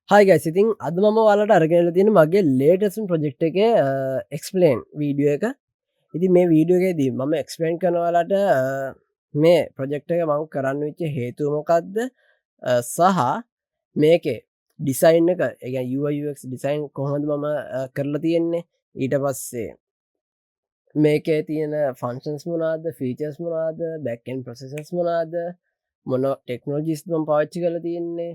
හයි guys ඉතින් අද මම ඔයාලට අරගෙන තියෙන මගේ ලේටස්ට් ප්‍රොජෙක්ට් එකේ එක්ස්ප්ලේන් වීඩියෝ එක. ඉතින් මේ වීඩියෝ එකේදී මම එක්ස්ප්ලේන් කරනවා ඔයාලට මේ ප්‍රොජෙක්ට් එක මම කරන්න වෙච්ච හේතුව මොකක්ද සහ මේකේ ඩිසයින් එක ඒ කියන්නේ UI UX ඩිසයින් කොහොමද මම කරලා තියෙන්නේ ඊට පස්සේ මේකේ තියෙන ෆන්ක්ෂන්ස් මොනවාද ෆීචර්ස් මොනවාද බෑක් එන්ඩ් ප්‍රොසෙසර්ස් මොනවාද මොන ටෙක්නොලොජිස් මම පාවිච්චි කරලා තියෙන්නේ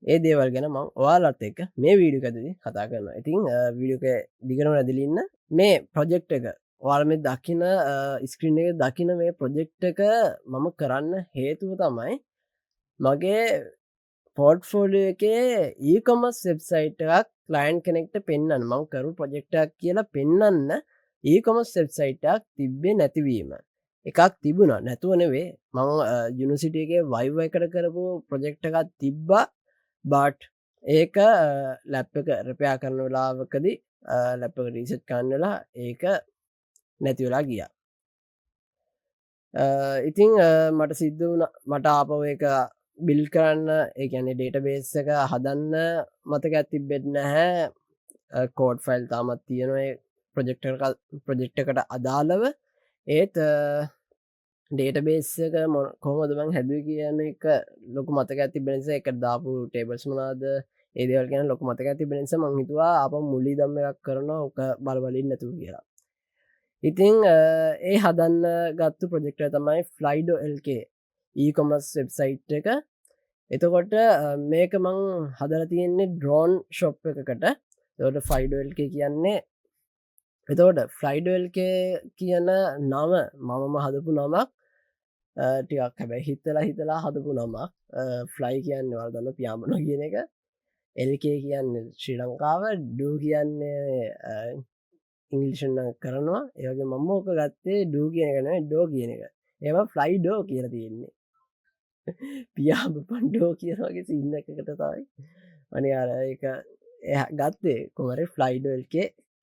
ඒ දේවල් ගැන මං ඔයාලත් එක්ක මේ වීඩියෝ එකකදී කතා කරනවා. ඉතින් වීඩියෝ එක දිගටම ඇදලා ඉන්න. මේ ප්‍රොජෙක්ට් එක ඔයාලා මේ දකින ස්ක්‍රීන් එකේ දකින මේ ප්‍රොජෙක්ට් එක මම කරන්න හේතුව තමයි මගේ පෝර්ට්ෆෝලියෝ එකේ ඊ-කොමර්ස් වෙබ්සයිට් එකක් ක්ලයන්ට් කෙනෙක්ට පෙන්වන්න මම කරු ප්‍රොජෙක්ට් එකක් කියලා පෙන්වන්න ඊ-කොමර්ස් වෙබ්සයිට් එකක් තිබ්බේ නැතිවීම. එකක් තිබුණා නැතුව නෙවෙයි මම යුනිවර්සිටි එකේ වයිවා එකට කරපු ප්‍රොජෙක්ට් එකක් තිබ්බා බට් ඒක ලැප් එක රිපෙයාර් කරන වෙලාවකදී ලැප් එක රීසෙට් කරන්න වෙලා ඒක නැති වෙලා ගියා. ඉතින් මට සිද්ධ වුණා මට ආපහු ඒක බිල්ඩ් කරන්න ඒ කියන්නේ ඩේටාබේස් එක හදන්න මතකයක් තිබෙන්නේ නැහැ. කෝඩ් ෆයිල් තාමත් තියෙනවා ඒ ප්‍රොජෙක්ට් එකට අදාළව. ඒත් ඩේටබේස් එක කොහොමද මං හැදුවේ කියන එක ලොකු මතකයක් තිබෙන නිසා ඒකට දාපු ටේබල්ස් මොනවාද ඒ දේවල් ගැන ලොකු මතකයක් තිබෙන නිසා මං හිතුවා ආපහු මුලී දම් එකක් කරනවා ඔක බලවලින් නැතුව කියලා. ඉතින් ඒ හදන්න ගත්තු ප්‍රොජෙක්ට් එක තමයි Flydo LK e-commerce වෙබ්සයිට් එක. එතකොට මේක මං හදලා තියෙන්නේ ඩ්‍රෝන් ෂොප් එකකට. එතකොට Flydo LK කියන්නේ එතකොට Flydo LK කියන නම මමම හදපු නමක්. ටිකක් හැබැයි හිතලා හදපු නමක්. ෆ්ලයි කියන්නේ ඔයාලා දන්න පියාඹන කියන එක. LK කියන්නේ ශ්‍රී ලංකාව, ඩූ කියන්නේ ඉංග්‍රීසියෙන් නම් කරනවා. ඒ වගේ මම ඕක ගත්තේ ඩූ කියන එක නෙවෙයි ඩෝ කියන එක. ඒවා ෆ්ලයි ඩෝ කියලා තියෙන්නේ. පියාඹපන් ඩෝ කියන වගේ සීන් එකකට තමයි. අනේ අර ඒක ගත්තේ කොහමද ෆ්ලයි ඩෝ LK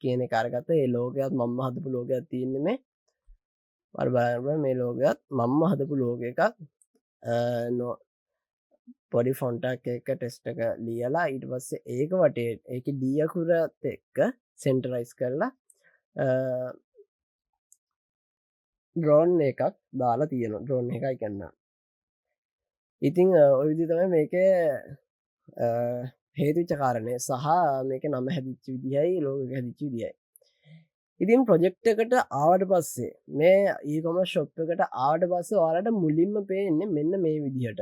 කියන එක අරගත්තා. ඒ ලෝගෝයත් මම හදපු ලෝගෝයක් තියෙන්නේ මේ. මට බලන්න මේ ලෝගෝයත් මම හදපු ලෝගෝ එකක්. පොඩි ෆොන්ටක් එක ටෙස්ට එක ලියලා ඊට පස්සේ ඒක වටේ ඒක දියකුරත් එක්ක සෙන්ටරයිස් කරලා ඩ්‍රෝන් එකක් දාලා තියෙනවා ඩ්‍රෝන් එකයි කන්න. ඉතිං ඔය විදි තමයි මේක හේතුච්ච කාරණය සහ මේක නම හැදිච්ච විදිහයි ලෝක හැදිච්ච විදිහයි. ඉතින් ප්‍රොජෙක්් එකට ආවට පස්සේ මේ ඒකොම ශොප් එකට ආවට පස්සේ ඔයාලට මුලින්ම පේන්නේ මෙන්න මේ විදිහට.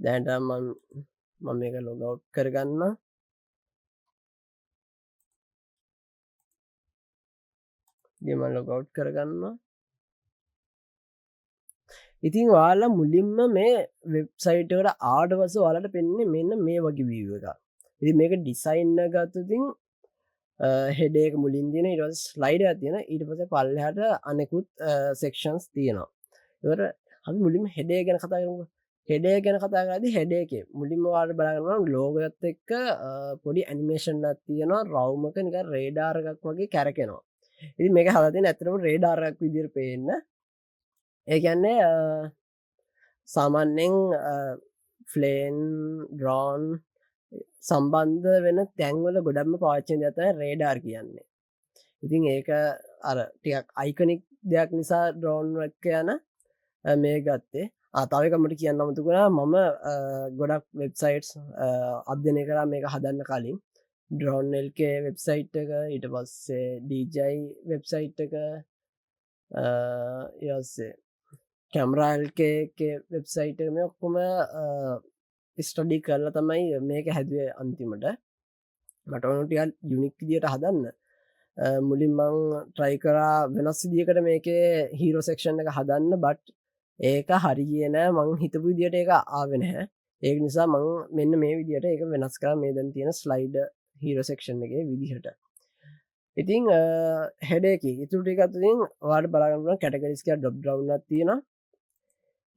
දැන්ට මම මේක ලොගව් කරගන්න. ගෙම ලොගව් කරගන්න. ඉතින් ඔයාලා මුලින්ම මේ වෙබ්සයිට් එකට ආවට පස්සේ ඔයාලට පෙන්නේ මෙන්න මේ වගේ view එකක්. ඉතින් මේක ඩිසයින් එක ගත්තොතින් හෙඩ් එක මුලින් තියෙන ඊට පස්සේ ස්ලයිඩ් එකක් තියෙනවා ඊට පස්සේ පල්ලෙහාට අනෙකුත් සෙක්ෂන්ස් තියෙනවා. ඒතර අපි මුලින්ම හෙඩ් එක ගැන කතා කරමුකෝ. හෙඩ් එක ගැන කතා කරද්දී හෙඩ් එකේ මුලින්ම ඔයාලට බලා ගන්න ඕන ලෝගෝ එකත් එක්ක පොඩි ඇනිමේෂන් එකක් තියෙනවා රවුම් එක නිකන් රේඩාර් එකක් වගේ කැරකෙනවා. ඉතින් මේක හදලා තියෙන ඇත්තටම රේඩාර් එකක් විදිහට පේන්න. ඒ කියන්නේ සාමාන්‍යයෙන් ෆ්ලේන් ඩ්‍රෝන් සම්බන්ධ වෙන තැන්වල ගොඩක්ම පාවිච්චි වෙන දේ තමයි රේඩාර් කියන්නේ. ඉතින් ඒක අර ටිකක් අයිකොනික් දෙයක් නිසා ඩ්‍රෝන් එක යන මේ ගත්තේ. තව එකක් මට කියන්න අමතක වුණා මම ගොඩක් වෙබ්සයිට්ස් අධ්‍යයනය කරා මේක හදන්න කලින්. ඩ්‍රෝන් LK වෙබ්සයිට් එක ඊට පස්සේ DJI වෙබ්සයිට් එක ඊට පස්සේ කැමරා LK වෙබ්සයිට් එක මේ ඔක්කොම ස්ටඩි කරලා තමයි මේක හැදුවේ අන්තිමට. මට ඕන ටිකක් යුනික් විදියට හදන්න. මුලින් මං try කරා වෙනස් විදියකට මේකේ හීරෝ සෙක්ෂන් එක හදන්න බට් ඒක හරි ගියේ නෑ මං හිතපු විදියට ඒක ආවේ නැහැ. ඒක නිසා මං මෙන්න මේ විදියට ඒක වෙනස් කරා මේ දැන් තියෙන ස්ලයිඩ් හීරෝ සෙක්ෂන් එකේ විදිහට. ඉතින් හෙඩ් එකේ ඉතුරු ටික අතරින් ඔයාලට බලා ගන්න පුළුවන් කැටගරිස් කියලා ඩ්‍රොප් ඩවුන් එකක් තියෙනවා.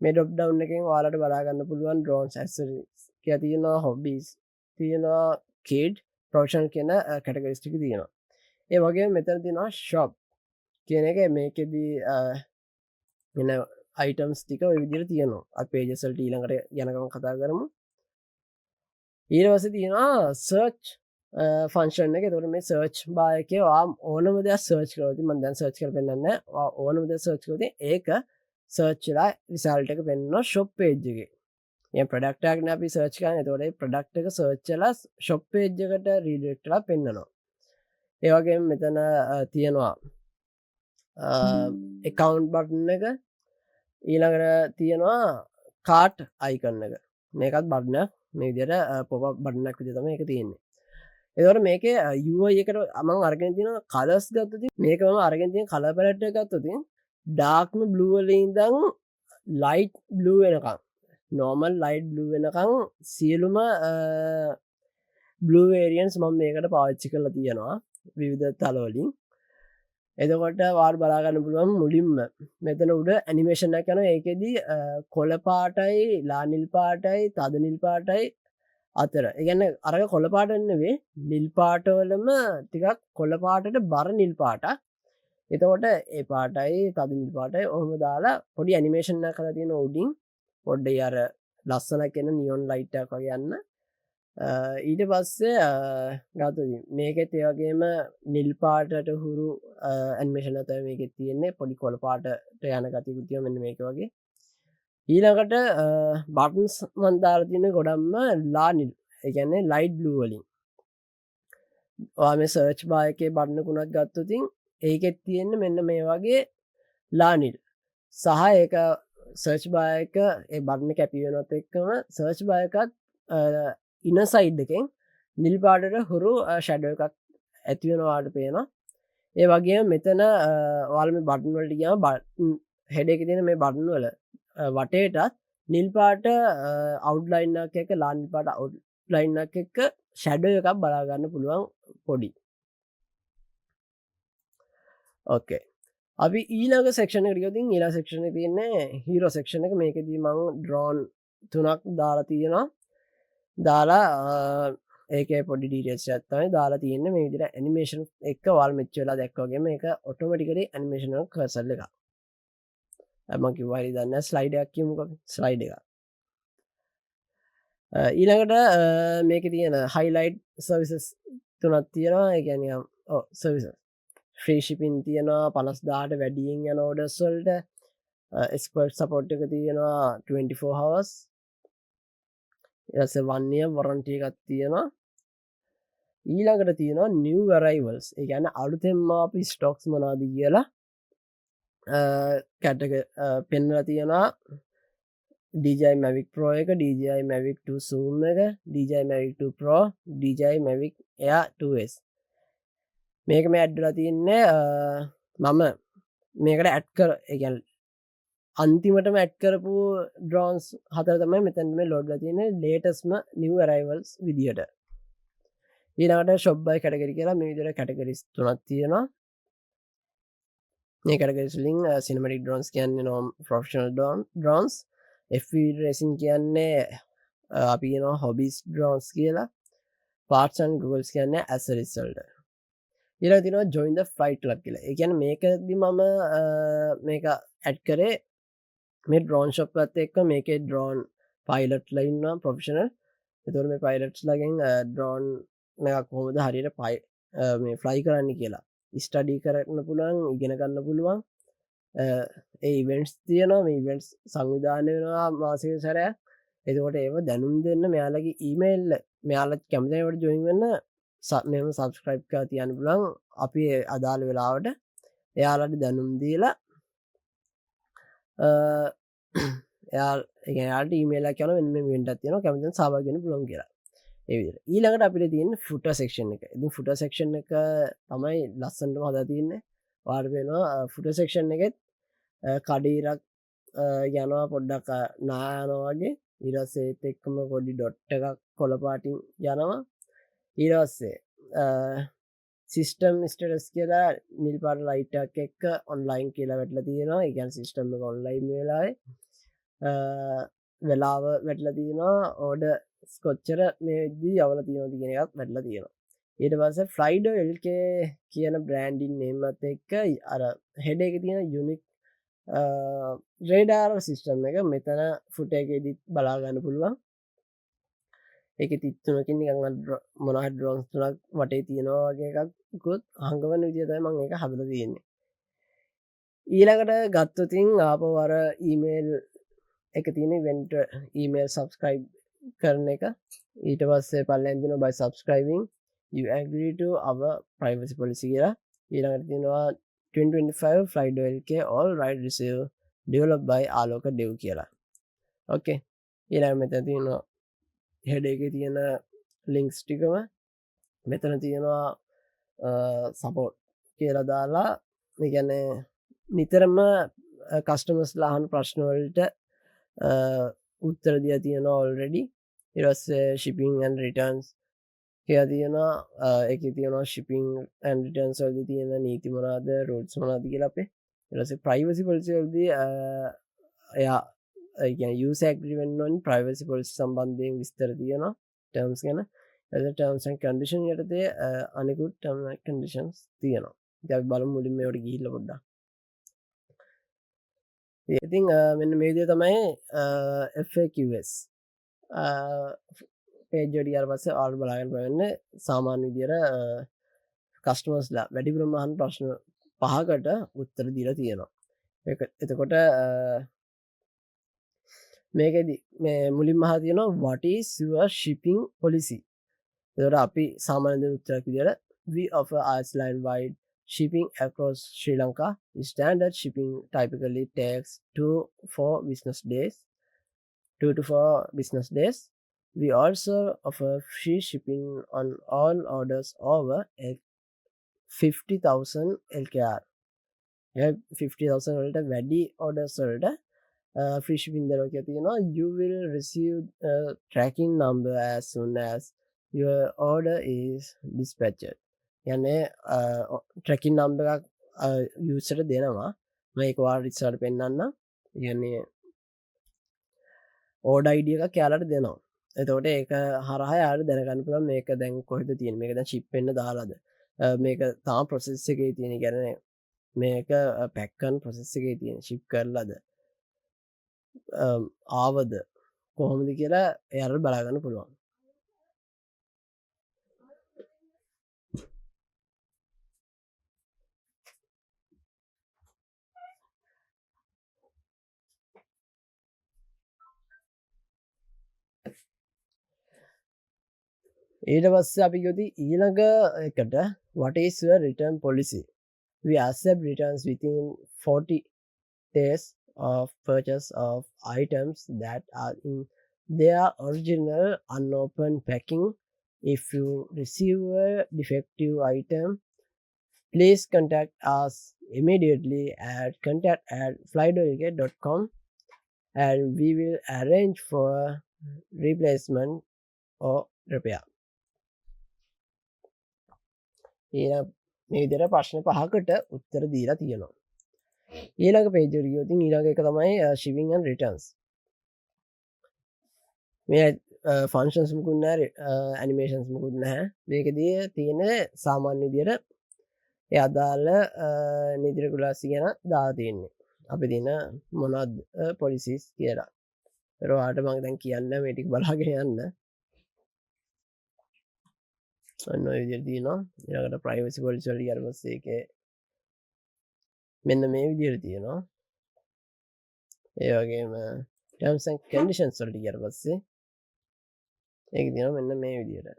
මේ ඩ්‍රොප් ඩවුන් එකෙන් ඔයාලට බලා ගන්න පුළුවන් ඩ්‍රෝන්ස් ඇක්සසරිස් කියලා තියෙනවා හොබීස් තියෙනවා කිඩ් ප්‍රොෆෙෂනල් කියන කැටගරිස් ටික තියෙනවා. ඒ වගේම මෙතන තියෙනවා ෂොප් කියන එක මේකෙදී වෙන අයිටම්ස් ටික ඔය විදිහට තියෙනවා. අපි පේජස් වලට ඊළඟට යනකම් කතා කරමු. ඊරවස තියෙනවා සර්ච් ෆංශන් එක. තොට මේ සර්ච් බායක ඕනම දෙයක් සර්ච් කරති මන් දැන් සර්ච් කර පෙන්න්න ඕනම දෙ සර්ච් කරති ඒක සර්ච්ලා රිසල්ට එක පෙන්න්න ශොප් පේජ්ගේ ප්‍රඩක්ටක්න අපි සර්ච් කන තොට ප්‍රඩක්් එක සර්ච්චලා ශොප් පේජ්ජකට රීඩෙක්ටලා පෙන්න්නනවා. ඒවගේ මෙතන තියෙනවා එකකවන්් බට්න එක ඊළඟට තියෙනවා කාට් අයිකන්න එක මේකත් බඩ්න මේ විදියට පොප බඩ්නක් විදි තම එක තියෙන්නේ. එදවට මේක යුවයකට අමන් අර්ගෙන තින කලස් ගත්තති මේකම අරගෙන තිය කල පැලට්ට ගත්තති ඩාක්ම බ්ලුවලින්දං ලයිට් බ්ලුව වෙනකම් නෝමල් ලයිට් බ්ලුව වෙනකං සියලුම බ්ලවේරියන්ස් මම මේකට පාච්චි කරල තියෙනවා විවිධ තලවලින්. එතකොට වාර් බලාගන්න පුළුවන් මුලින්ම මෙතන උඩ ඇනිමේෂණ කන ඒකෙදී කොළ පාටයි ලානිල් පාටයි තදනිල් පාටයි අතර ඉගන්න අරග කොළ පාටන්නවේ නිල් පාටවලම ටිකක් කොළ පාටට බර නිල් පාට. එතකොට ඒ පාටයි තද නිල් පාටයි ඔහොම දාලා පොඩි ඇනිමේෂණ කර තියෙන උඩින් පොඩ්ඩ අර ලස්සන කෙන නියොන් ලයිට්ටක් වගන්න. ඊට පස්සේ ගතු මේකෙත් ඒවගේම නිල් පාටට හුරු ඇන්මේෂණ තව මේක තියෙන්නේ පොඩි කොළ පාටට යන ගතිකුතිය මෙන්න මේක වගේ. ඊළඟට බටන්ස් මන්දාර තියන ගොඩම්ම ලානිල් එකන්නේ ලයිට් බ්ලුවලින් මේ සර්ච් බායකේ බඩ්නකුණත් ගත්තුතින් ඒකෙත් තියෙන්න මෙන්න මේ වගේ ලානිල් සහ ඒක සර්ච් බායක ඒ බඩ්න කැපියනොත් එක්කම සර්ච් බායකත් ඉන සයිඩ් එකෙන් නිල් පාඩට හුරු ෂැඩ එකක් ඇතිවෙනවාට පේනවා. ඒ වගේ මෙතන වාල්ම බටන්වලට ගියම හෙඩ එක තින මේ බටන් වල වටේටත් නිල් පාට අවු්ලයින්නක් එක ලානිල් පාට අවු්ලයින්නක් එක ෂැඩ එකක් බලාගන්න පුළුවන් පොඩි. ඕකේ අපි ඊළඟ සෙක්ෂණ රියෝතින් ඊලා සෙක්ෂණ තියන්නේ හිරෝ සෙක්ෂණ එක මේකදී මං ඩ්‍රෝන් 3ක් දාලා තියෙනවා. දාලා ඒක පොඩි ඩීටේල්ස් ඇත්තමයි දාලා තියෙන්නේ මේ විදිහට ඇනිමේෂන් එක වල් මෙච්ච වෙලා දැක්වගේ මේක ඔටෝමැටිකලි ඇනිමේෂන් එක කර්සර් එක මම කිව්වා හරි දන්නේ ස්ලයිඩ් එකක් කියමුකෝ ස්ලයිඩ් එක ඊළඟට මේකේ තියෙන හයිලයිට් සර්විසස් තුනක් තියෙනවා ඒ කියන්නේ සර්විසස් ෆ්‍රී ශිපින් තියෙනවා 50000ට වැඩියෙන් යන ඕඩර්ස් වලට එක්ස්පර්ට් සපෝට් එක තියෙනවා 24 hours එස වන්නය වරන්ටිය එකත් තියෙනවා. ඊළඟට තියෙනවා නිව් වැරයිවල්ස් ඒ ගැන අලුතෙම්ම අපි ස්ටොක්ස් මනාද කියලා කැටක පෙන්නල තියෙනවා DJI Mavic Pro එක DJI Mavic 2 Zoom එක DJI Mavic 2 Pro DJI Mavic Air 2S මේක මේ ඇඩ්ඩලා තියන්නේ මම මේකට ඇඩ් කර එකල් අන්තිමටම ඇඩ් කරපු ඩ්‍රෝන්ස් හතර තමයි මෙතැන් මේ ලෝඩ්ල තියෙන ලේටස්ම නිව් රයිවල්ස් විදිහට. ඊනට ශොබ්බයි කැටගරි කියලා මේ විදිහට කැටගරිස් තුනක් තියෙනවා. මේ කැටගරිස්ලින් සිනමටික් ඩ්‍රෝන්ස් කියන්නේ නොම් ප්‍රොෆෙෂනල් ඩ්‍රෝන්ස් FPV රේසින් කියන්නේ අපි කියනවා හොබිස් ඩ්‍රෝන්ස් කියලා පාර්ට්ස් ඇන්ඩ් ගූගල්ස් කියන්නේ ඇසරිස් වලට. ඊළඟ තියෙනවා join the flight club කියලා. ඒ කියන්නේ මේකදී මම මේක ඇඩ් කරේ මේ ඩ්‍රෝන් ශොප් එකත් එක්ක මේකේ ඩ්‍රෝන් පයිලට්ලා ඉන්නවා ප්‍රොෆෙෂනල්. ඒතකොට මේ පයිලට්ස්ලාගෙන් ඩ්‍රෝන් එකක් කොහොමද හරියට මේ ෆ්ලයි කරන්න කියලා ස්ටඩි කරන්න පුළුවන් ඉගෙන ගන්න පුළුවන්. ඒ ඉවෙන්ට්ස් තියෙනවා මේ ඉවෙන්ට්ස් සංවිධානය වෙනවා මාසෙක සැරයක්. එතකොට ඒව දැනුම් දෙන්න මෙයාලගේ ඊමේල් මෙයාලත් කැමතිවට ජොයින් වෙන්න මෙම සබස්ක්‍රයිබ් කරලා තියන්න පුළුවන්. අපි අදාළ වෙලාවට එයාලට දැනුම් දීලා එයාට ඊමේල කියන මෙ වෙන්ටත් තියෙන කැමති සභාගෙන පුළොන් කියලා. ඒ ඊළඟට අපිට තියන්න ෆුට සෙක්ෂන් එක ඉතින් ෆුට සෙක්ෂන් එක තමයි ලස්සන්ට හද තියන්නේ වාර්වෙනවා ෆුට සෙක්ෂන් එකෙත් කඩීරක් යනවා පොඩ්ඩක් නායනවාගේ ඉරස්සේත් එක්කම පොඩි ඩොට්ට එකක් කොළපාටින් යනවා ඊරස්සේ සිිස්ටම් ස්ටටස් කියලා නිල්පාට ලයිටක් එක්ක ඔන්ලයින් කියලා වැටල තියෙනවා ඉගැන් සිිස්ටම් එක ඔන්ලයින් වෙලායි වෙලාව වැටල තියෙනවා ඕඩ ස්කොච්චර මේදී අවල තියන තිගෙනයක් වැටල තියෙනවා ඊට පස්ස ෆ්ලයිඩ එල්කේ කියන බ්‍රෑන්ඩින් නෙම්මත් එක්ක අර හෙඩ එක තියෙන යුනික් රේඩාර සිිස්ටම් එක මෙතන ෆුට එකෙදිත් බලාගන්න පුළුවන් එක තිත්තුනකින් මොනහ ඩ්‍රෝන්ස් තුනක් වටේ තියෙනවා වගේ එකකුත් හංගවන්න විදිතයි මං එක හදල තියෙන්නේ ඊළඟට ගත්තතින් ආපවර ඊමේල් එක තියෙන වෙන්ට ඊමේල් සබස්ක්‍රයිබ් කරන එක ඊට පස්සේ පල්ලැන්දින බයි සබස්ක්‍රයිබිං you agree to our privacy policy කියලා ඊළඟට තියෙනවා 2025 FlightLK all right receive developed by ආලෝක dev කියලා ඕකේ ඊළඟ මෙතන තියෙනවා head එකේ තියෙන links ටිකම මෙතන තියෙනවා support කියලා දාලා ඒ කියන්නේ නිතරම කස්ටමර්ස්ලා අහන ප්‍රශ්න වලට උත්තර දීලා තියෙනවා already ඊට පස්සේ shipping and returns කියලා තියෙනවා ඒකේ තියෙනවා shipping and returns වලදී තියෙන නීති මොනවාද rules මොනවාද කියලා අපේ ඊට පස්සේ privacy policy වලදී එයා ඒ කියන්නේ user agreement වෙන්න privacy policy සම්බන්ධයෙන් විස්තර තියෙනවා terms ගැන as terms and condition යටතේ අනිකුත් terms and conditions තියෙනවා ඉතින් අපි බලමු මුලින්ම ඒවට ගිහිල්ලා පොඩ්ඩක් ඉතින් මෙන්න මේ විදිහ තමයි FAQs පේජ් එකට ගියාට පස්සේ ඔයාලට බලාගන්න පුළුවන් සාමාන්‍ය විදියට කස්ටමර්ස්ලා වැඩිපුරම අහන ප්‍රශ්න 5කට උත්තර දීලා තියෙනවා ඒක එතකොට මේකෙදි මේ මුලින්ම අහලා තියෙනවා what is your shipping policy එතකොට අපි සාමාන්‍ය උත්තරයක් විදියට we offer Iceland wide shipping across Sri Lanka. Standard shipping typically takes 2 to 4 business days. We also offer free shipping on all orders over 50,000 LKR. 50,000 වලට වැඩි orders වලට free shipping දෙනවා කියලා තියෙනවා. You will receive a tracking number as soon as your order is dispatched. යන්නේ tracking number එකක් යූසර්ට දෙනවා මම ඒක ඔයාලට ඉස්සරහට පෙන්නන්න. කියන්නේ ඕඩර් ID එකක් යාලට දෙනවා. එතකොට ඒක හරහා යාලට දැනගන්න පුළුවන් මේක දැන් කොහෙද තියෙන්නේ. මේක දැන් ෂිප් වෙන්න දාලාද. මේක තාම ප්‍රොසෙස් එකේ තියෙන. කියන්නේ මේක පැක් කරන ප්‍රොසෙස් එකේ තියෙන. ෂිප් කරලාද. ආවද කොහොමද කියලා එයාලට බලා ගන්න පුළුවන්. ඊට පස්සේ අපි ගොති ඊළඟ එකට what is your return policy we accept returns within 40 days of purchase of items that are in their original unopened packing if you receive a defective item please contact us immediately at contact@flightolk.com and we will arrange for replacement or repair මේ විදිහට ප්‍රශ්න 5කට උත්තර දීලා තියෙනවා. ඊළඟ page එකට ගියොත් ඊළඟ එක තමයි shipping and returns. මේ functions මුකුත් නැහැ, animations මුකුත් නැහැ. මේකදී තියෙන සාමාන්‍ය විදිහට ඒ අදාළ නීති රෙගුලාසි ගැන දාලා තියෙන්නේ. අපි දින මොනවද policies කියලා. ඒතර ඔයාලට මම දැන් කියන්න මේ ටික බලාගෙන යන්න. ඔන්න ඔය විදිහට තියෙනවා. ඊළඟට privacy policy වල ඊට පස්සේ ඒකේ මෙන්න මේ විදිහට තියෙනවා. ඒ වගේම terms and conditions වලට ඊට පස්සේ ඒක තියෙනවා මෙන්න මේ විදිහට.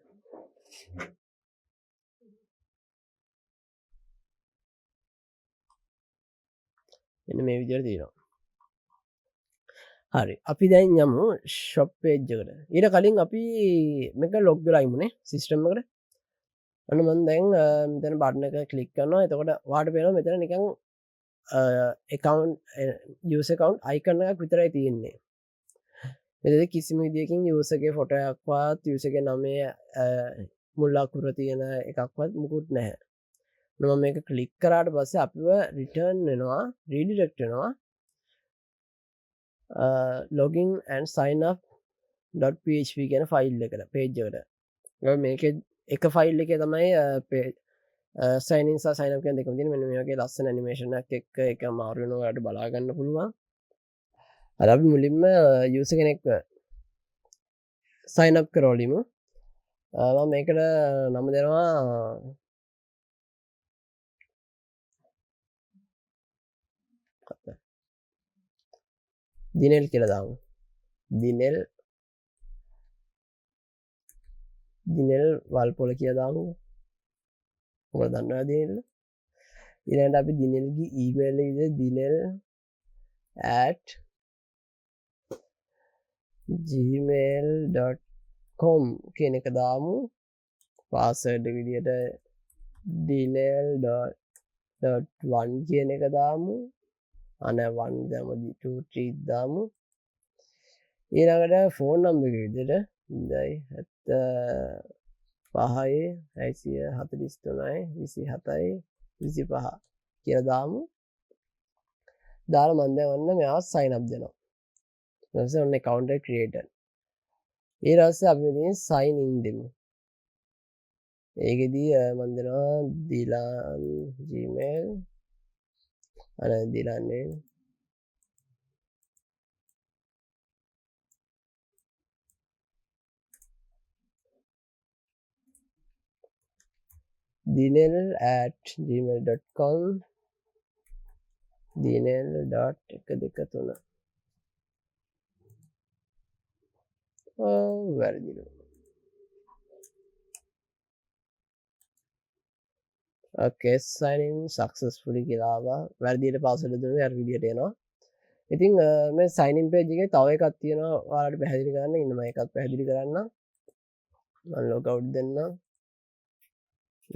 මෙන්න මේ විදිහට තියෙනවා. හරි. අපි දැන් යමු shop page එකට. ඊට කලින් අපි මේක log වෙලා ඉමුනේ system එකට. අන්න මම දැන් මෙතන බටන් එක ක්ලික් කරනවා. එතකොට ඔයාලට පේනවා මෙතන නිකන් account user account icon එකක් විතරයි තියෙන්නේ. මෙතන කිසිම විදියකින් user ගේ ෆොටෝ එකක්වත් user ගේ නමේ මුල් අකුර තියෙන එකක්වත් මුකුත් නැහැ. මම මේක ක්ලික් කරාට පස්සේ අපිව return වෙනවා, redirect වෙනවා login and sign up.php කියන ෆයිල් එකට page එකට. මේකේ එක ෆයිල් එකේ තමයි sign in සහ sign up කියන දෙකම තියෙන. මෙන්න මේ වගේ ලස්සන animation එකක් එක්ක ඒක මාරු වෙනවා ඔයාලට බලා ගන්න පුළුවන්. අර අපි මුලින්ම user කෙනෙක් සයින් අප් කරවලිමු. මම මේකට නම දෙනවා දිනෙල් කියලා දාමු. දිනෙල් වල්පොල කියලා දාමු. ඔයාලා දන්නවා දිනෙල්. ඊළඟට අපි දිනෙල්ගේ ඊමේල් එක විදිහට dinel@gmail.com කියන එක දාමු. පාස්වර්ඩ් එක විදිහට dinel.1 කියන එක දාමු. අනේ 1 දාමු 2 3 දාමු. ඊළඟට ෆෝන් නම්බර් එක විදිහට 0.75 643 27 කියලා දාමු. දාලා මම දැන් ඔන්න මෙයාව sign up දෙනවා. ඊට පස්සේ ඔන්න account එක created. ඊට පස්සේ අපි මෙතන sign in දෙමු. ඒකෙදී මම දෙනවා dilan gmail dilan name dinel@gmail.com dinel.123 වැරදිනවා. okay sign in successfully කියලා ආවා. වැරදියට පාස්වර්ඩ් දුන්නා අර විදියට එනවා. ඉතින් මේ sign in page එකේ තව එකක් තියෙනවා ඔයාලට පැහැදිලි කරන්න. ඉන්න මම එකක් පැහැදිලි කරන්න. මම log out දෙන්න.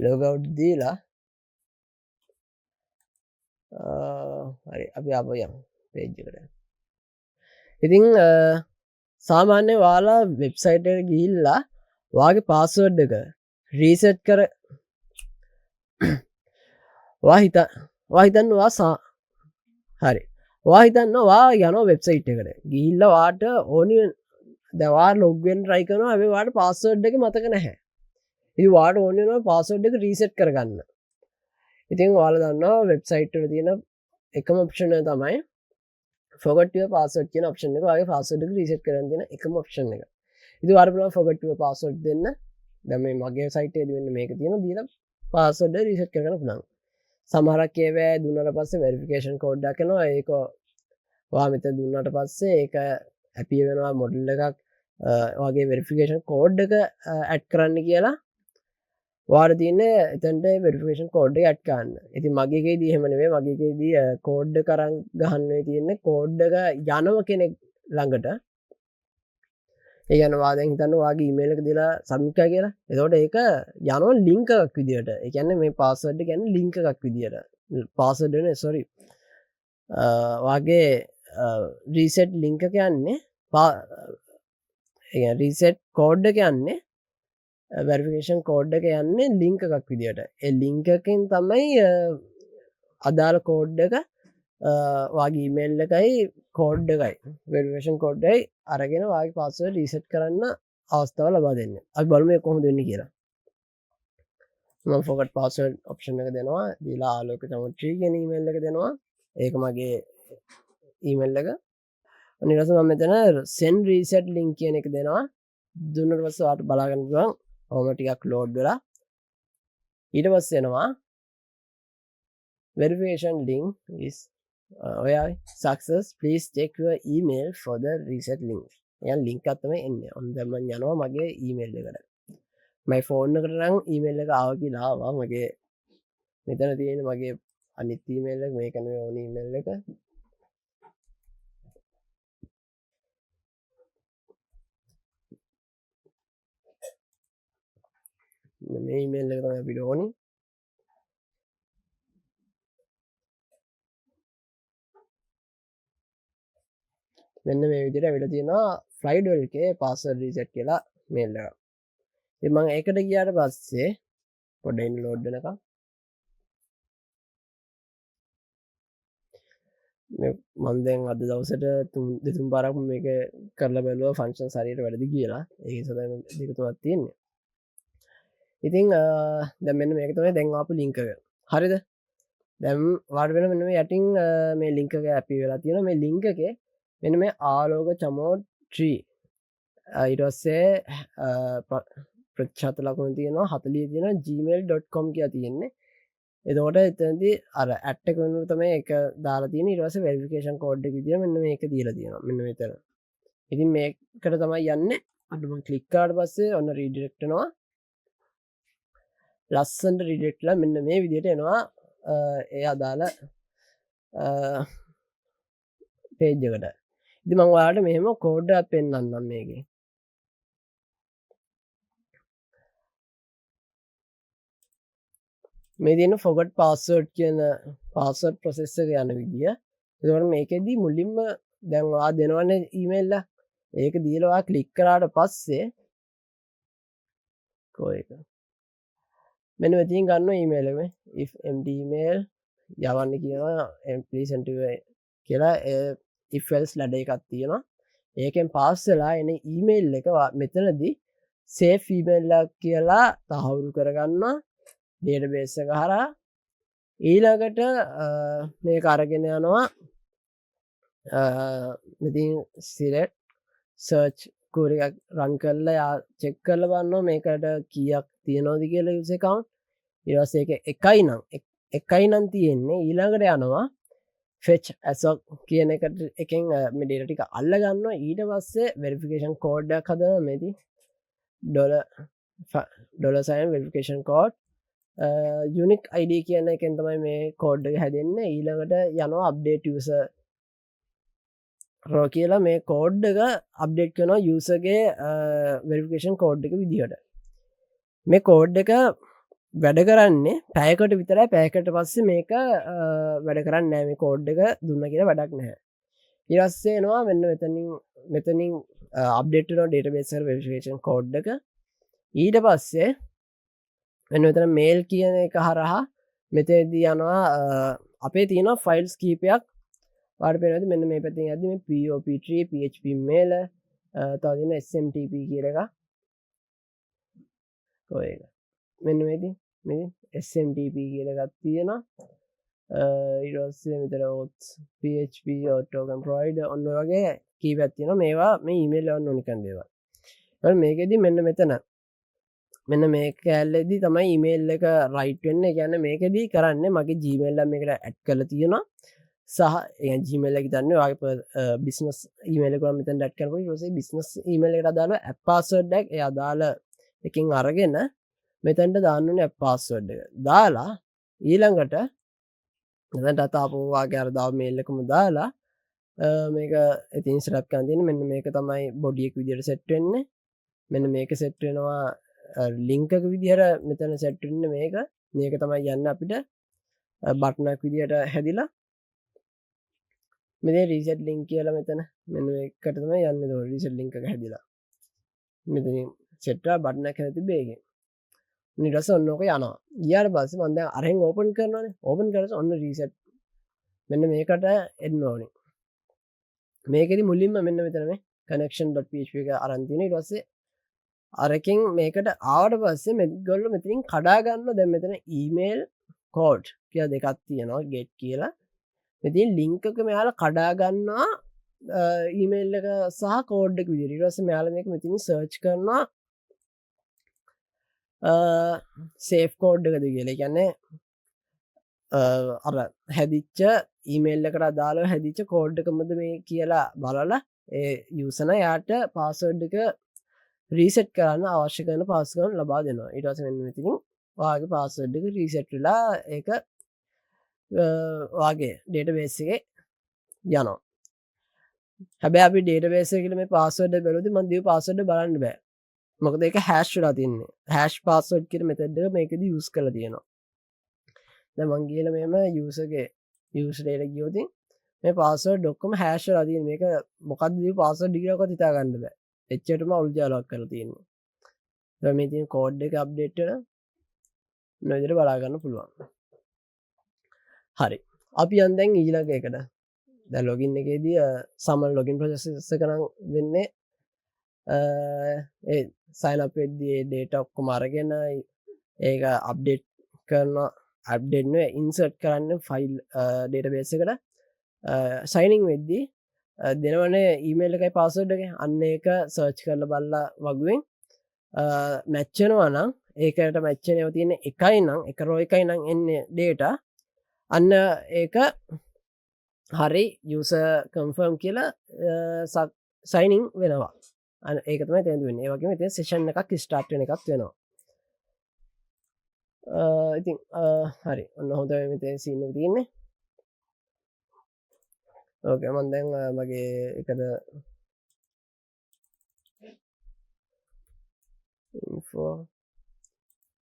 log out දීලා හරි අපි ආපහු යමු page එකට. ඉතින් සාමාන්‍ය ඔයාලා වෙබ්සයිට් එකට ගිහිල්ලා ඔයාගේ පාස්වර්ඩ් එක රීසෙට් කර ඔයා හිතන්න හරි ඔයා හිතන්න ඔයා යනවා වෙබ්සයිට් එකට ගිහිල්ලා ඔයාට ඕනි දැන් ඔයා log වෙන්න try කරනවා හැබැයි ඔයාට පාස්වර්ඩ් එක මතක නැහැ. ඉතින් ඔයාට ඕනේ වෙනවා පාස්වර්ඩ් එක රීසෙට් කරගන්න. ඉතින් ඔයාලා දන්නවා වෙබ්සයිට් වල තියෙන එකම ඔප්ෂන් එක තමයි forgot your password කියන ඔප්ෂන් එක. ඔයාගේ පාස්වර්ඩ් එක රීසෙට් කරන්න තියෙන එකම ඔප්ෂන් එක. ඉතින් ඔයාලා පුළුවන් forgot your password දෙන්න. දැන් මේ මගේ සයිට් එකේදී වෙන්නේ මේක තියෙනවා දීලා පාස්වර්ඩ් එක රීසෙට් කරගන්න පුළුවන්. සමහරක් ඒවා දුන්නාට පස්සේ වෙරිෆිකේෂන් කෝඩ් එකක් එනවා. ඒක ඔයා මෙතන දුන්නාට පස්සේ ඒක ඇපිය වෙනවා මොඩල් එකක් වගේ වෙරිෆිකේෂන් කෝඩ් එක ඇඩ් කරන්න කියලා ඔයාට තියෙන්නේ එතනට වෙරිෆිකේෂන් කෝඩ් එක ඇඩ් කරන්න. ඉතින් මගේ එකේදී එහෙම නෙවෙයි. මගේ එකේදී කෝඩ් එක අරන් ගහන්න තියෙන්නේ කෝඩ් එක යනව කෙනෙක් ළඟට. ඒ කියන්නේ ඔයා දැන් හිතන්න ඔයාගේ ඊමේල් එක දීලා සබ්මිට් කරා කියලා. එතකොට ඒක යනවා ලින්ක් එකක් විදියට. ඒ කියන්නේ මේ පාස්වර්ඩ් කියන්නේ ලින්ක් එකක් විදියට. පාස්වර්ඩ් නේ සෝරි. ඔයාගේ රීසෙට් ලින්ක් එක කියන්නේ රීසෙට් කෝඩ් එක යන්නේ වෙරිෆිකේෂන් කෝඩ් එක යන්නේ ලින්ක් එකක් විදියට. ඒ ලින්ක් එකෙන් තමයි අදාළ කෝඩ් එක ඔයාගේ ඊමේල් එකයි කෝඩ් එකයි වෙරිෆිකේෂන් කෝඩ් එකයි අරගෙන ඔයාගේ පාස්වර්ඩ් රීසෙට් කරන්න අවස්ථාව ලබා දෙන්නේ. අපි බලමු මේක කොහොමද වෙන්නේ කියලා. මම forgot password option එක දෙනවා. දීලා ආලෝක චමත්‍රි කියන ඊමේල් එක දෙනවා. ඒක මගේ ඊමේල් එක. ඊට පස්සේ මම මෙතන send reset link කියන එක දෙනවා. දුන්නාට පස්සේ ඔයාලට බලා ගන්න පුළුවන්. ඔහොම ටිකක් load වෙලා. ඊට පස්සේ එනවා verification link is ඔයායි success please check your email for the reset link. යන් link එකක් තමයි එන්නේ. ඔන්න දැන් මම යනවා මගේ email එකට. මගේ ෆෝන් එකට නම් email එක ආවා කියලා ආවා. මගේ මෙතන තියෙන මගේ අනිත් email එක මේක නෙවෙයි ඕන email එක. මේ email එක තමයි අපිට ඕනේ. මෙන්න මේ විදිහට ඇවිල්ලා තියෙනවා Flydell එකේ password reset කියලා mail එක. ඉතින් මම ඒකට ගියාට පස්සේ පොඩ්ඩක් ඉන්න load වෙනකම් මම දැන් අද දවසට දෙතුන් පාරක් මේක කරලා බැලුවා ෆන්ක්ෂන්ස් හරියට වැඩද කියලා. ඒක නිසා දැන් දෙක තුනක් තියෙන්නේ. ඉතින් දැන් මෙන්න මේක තමයි දැන් ආපු link එක. හරිද? දැන් වාට වෙන මෙන්න මේ යටින් මේ link එක ඇපි වෙලා තියෙනවා. මේ link එකේ මෙන්න මේ ආලෝක චමෝ tree ඊටස්සේ ප්‍රච්ඡාත ලකුණු තියෙනවා 40 තියෙනවා gmail.com කියලා තියෙන්නේ. එතකොට එතනදී අර ඇට් එක වෙනුවට තමයි ඒක දාලා තියෙන්නේ. ඊට පස්සේ වෙරිෆිකේෂන් කෝඩ් එක විදියට මෙන්න මේක දීලා තියෙනවා. මෙන්න මෙතන. ඉතින් මේකට තමයි යන්නේ. අන්න මම ක්ලික් කරාට පස්සේ ඔන්න රීඩිරෙක්ට් වෙනවා. ලස්සනට රීඩිරෙක්ට්ලා මෙන්න මේ විදියට එනවා ඒ අදාළ පේජ් එකට. ඉතින් මම ඔයාලට මෙහෙම කෝඩ් එකක් පෙන්නන්නම් මේකේ. මේ තියෙන forgot password කියන password process එක යන විදිය. ඒකෝර මේකෙදි මුලින්ම දැන් ඔයා දෙනවනේ ඊමේල් එක. ඒක දීලා ඔයා ක්ලික් කරාට පස්සේ කොහෙද? මෙන්න මෙතනින් ගන්න ඊමේල් එක මේ if empty email යවන්න කියනවා please enter කියලා if else ladder එකක් තියෙනවා. ඒකෙන් පාස් වෙලා එන ඊමේල් එක මෙතනදී save email එකක් කියලා තහවුරු කරගන්නවා database එක හරහා. ඊළඟට මේක අරගෙන යනවා මෙතින් select search query එකක් run කරලා check කරලා බලනවා මේකට කීයක් තියෙනවද කියලා user account. ඊට පස්සේ ඒක එකයි නම් තියෙන්නේ. ඊළඟට යනවා fetch as of කියන එකට එකෙන් මේ data ටික අල්ල ගන්නවා. ඊට පස්සේ verification code එකක් හදනවා මේදී $sign verification code unique id කියන එකෙන් තමයි මේ කෝඩ් එක හැදෙන්නේ. ඊළඟට යනවා update user රෝ කියලා මේ කෝඩ් එක අප්ඩේට් කරනවා යූසර්ගේ වෙරිෆිකේෂන් කෝඩ් එක විදිහට. මේ කෝඩ් එක වැඩ කරන්නේ පැයකට විතරයි. පැයකට පස්සේ මේක වැඩ කරන්නේ නැහැ. මේ කෝඩ් එක දුන්න කියලා වැඩක් නැහැ. ඊට පස්සේ එනවා මෙන්න මෙතනින් අප්ඩේට් වෙනවා database server verification code එක. ඊට පස්සේ මෙන්න මෙතන mail කියන එක හරහා මෙතනදී යනවා අපේ තියෙනවා ෆයිල්ස් කීපයක්. වාට පේනවාද මෙන්න මේ පැත්තෙන් යද්දි මේ pop3 php mail තව තියෙන smtp කියලා එක. කොහෙද? මෙන්න මේ smtp කියලා එකක් තියෙනවා. ඊට පස්සේ මෙතන php token provider ඔන්න වගේ කීපයක් තියෙනවා. මේවා මේ ඊමේල් එකෙන් ඕනිකන් දේවල්. ඊට මේකෙදි මෙන්න මෙන්න මේ කැලේදී තමයි ඊමේල් එක රයිට් වෙන්නේ. ඒ කියන්නේ මේකෙදි කරන්නේ මගේ Gmail එක මේකට ඇඩ් කරලා තියෙනවා. සහ Gmail එක ගන්න ඔයාගේ බිස්නස් ඊමේල් එක මෙතන ඇඩ් කරනකොට ඊට පස්සේ බිස්නස් ඊමේල් එකට අදාළ ඇප් පාස්වර්ඩ් එක ඒ අදාළ එකකින් අරගෙන මෙතනට දාන්න ඕනේ ඇප් පාස්වර්ඩ් එක. දාලා ඊළඟට මෙතනට ආපහු වාගේ අර දාව මේල් එකම දාලා මේක ඉතින් සෙටප් කරන් තියෙන්නේ. මෙන්න මේක තමයි බොඩි එක විදියට සෙට් වෙන්නේ. මෙන්න මේක සෙට් වෙනවා ලින්ක් එක විදියට මෙතන සෙට් වෙන්නේ මේක. මේක තමයි යන්නේ අපිට බටන් එකක් විදියට හැදිලා මෙතන රීසෙට් ලින්ක් කියලා මෙතන මෙන්න මේකට තමයි යන්නේ. ඒක රීසෙට් ලින්ක් එක හැදිලා මෙතනින් සෙට් කරලා බටන් එක හැදලා තිබ්බේ ඒකෙන්. ඊට පස්සේ ඔන්න ඕක යනවා. ඊට පස්සේ මම දැන් අරෙන් ඕපන් කරනවානේ. ඕපන් කරලා ඔන්න රීසෙට් මෙන්න මේකට එන්න ඕනේ. මේකෙදි මුලින්ම මෙන්න මෙතන මේ connection.php එක අරන් තියෙනවා. ඊට පස්සේ අරකින් මේකට ආවට පස්සේ මේගොල්ලෝ මෙතනින් කඩා ගන්නවා. දැන් මෙතන email code කියලා දෙකක් තියෙනවා get කියලා. මෙතින් ලින්ක් එක මෙයාලා කඩා ගන්නවා ඊමේල් එක සහ කෝඩ් එක විදිහට. ඊට පස්සේ මෙයාලා මේක මෙතනින් සර්ච් කරනවා සේෆ් කෝඩ් එකද කියලා. ඒ කියන්නේ අර හැදිච්ච ඊමේල් එකට අදාළව හැදිච්ච කෝඩ් එකමද මේ කියලා බලලා ඒ යූසර් යාට පාස්වර්ඩ් එක රීසෙට් කරන්න අවශ්‍ය කරන පාස්වර්ඩ් ලබා දෙනවා. ඊට පස්සේ මෙන්න මෙතනින් ඔයාගේ පාස්වර්ඩ් එක රීසෙට් වෙලා ඒක වාගේ ඩේටාබේස් එකේ යනවා. හැබැයි අපි ඩේටාබේස් එකේ මේ පාස්වර්ඩ් එක බලද්දි මම දීපු පාස්වර්ඩ් බලන්න බෑ. මොකද ඒක හැෂ් වෙලා තින්නේ. හැෂ් පාස්වර්ඩ් කියන මෙතඩ් එක මේකෙදි යූස් කරලා තියෙනවා. දැන් මම ගිහලා මෙහෙම යූසර්ගේ යූසර් එකට ගියොත් මේ පාස්වර්ඩ් ඔක්කොම හැෂ් වෙලා තියෙන. මේක මොකද්ද දීපු පාස්වර්ඩ් කියලාවත් හිතා ගන්න බෑ. එච්චරටම අවුල්ජාලයක් කරලා තියෙනවා. දැන් මේ තියෙන කෝඩ් එක අප්ඩේට් වෙන මේ විදිහට බලා ගන්න පුළුවන්. හරි. අපි යන් දැන් ඊළඟ එකට. දැන් ලොගින් එකේදී සමහර ලොගින් ප්‍රොසෙස් එක නම් වෙන්නේ ඒ sign up වෙද්දී ඒ data ඔක්කොම අරගෙන ඒක අප්ඩේට් කරනවා. අප්ඩේට් නෙවෙයි ඉන්සර්ට් කරන්න ෆයිල් database එකට sign in වෙද්දී දෙනවනේ ඊමේල් එකයි පාස්වර්ඩ් එක අන්න ඒක සර්ච් කරලා බලලා වගුවෙන් මැච්චෙනවා නම් ඒකට මැච්චනව තියෙන එකයි නම් එක රෝ එකයි නම් එන්නේ ඩේට අන්න ඒක හරි යුස කම්ෆර්ම් කියලා සයිනිං වෙනවා ඒකතම තැදුවෙන් ඒවගේ ති සේෂන් එකක් ස්ටාර්ට්න එකක් වෙනවා ඉතින් හරි ඔන්න හොඳ මෙතේ සින්න තියන්නේ ඕක මන්දැන් මගේ එකට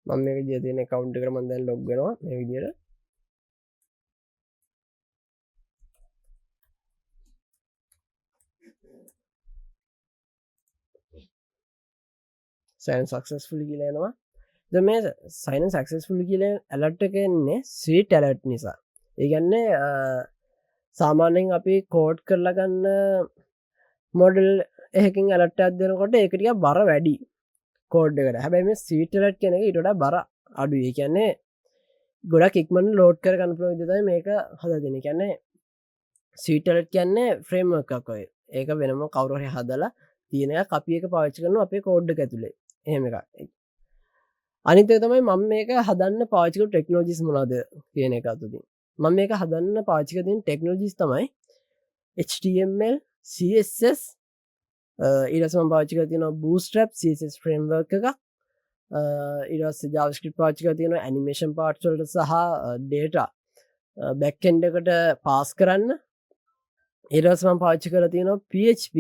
මම මේ විදිය තියෙන කවුන්ට් එකට මම දැන් ලොග් වෙනවා මේ විදියට සයින් සක්සස්ෆුල් කියලා එනවා දැන් මේ සයින් සක්සස්ෆුල් කියලා ඇලර්ට් එක එන්නේ ස්වීට් ඇලර්ට් නිසා ඒ කියන්නේ සාමාන්‍යයෙන් අපි කෝඩ් කරලා ගන්න මොඩල් එකකින් ඇලර්ට්ටයක් දෙනකොට ඒක ටිකක් බර වැඩි කෝඩ් එකට හැබැයි මේ ස්වීට් ඇලර්ට් කියන එක ඊට වඩා බර අඩුයි ඒ කියන්නේ ගොඩක් ඉක්මන ලෝඩ් කරගන්න පුළුවන් විදිහට මේක හදලා දෙන්නේ. කියන්නේ ස්වීට් ඇලර්ට් කියන්නේ ෆ්‍රේම්වර්ක් එකක් වගේ. ඒක වෙනම කවුරු හරි හදලා තියෙන එකක් අපි ඒක පාවිච්චි කරනවා අපේ කෝඩ් එක ඇතුලේ. එහෙම එකක්. අනිත් එක තමයි මම මේක හදන්න පාවිච්චි කරපු ටෙක්නොලොජිස් මොනවද කියන එක අතුලින්. මම මේක හදන්න පාවිච්චි කරන ටෙක්නොලොජිස් තමයි HTML, CSS ඊට පස්සේ මම පාවිච්චි කරලා තියෙනවා Bootstrap CSS framework එකක්. ඊට පස්සේ JavaScript පාවිච්චි කරලා තියෙනවා animation parts වලට සහ data backend එකට pass කරන්න. ඊට පස්සේ මම පාවිච්චි කරලා තියෙනවා PHP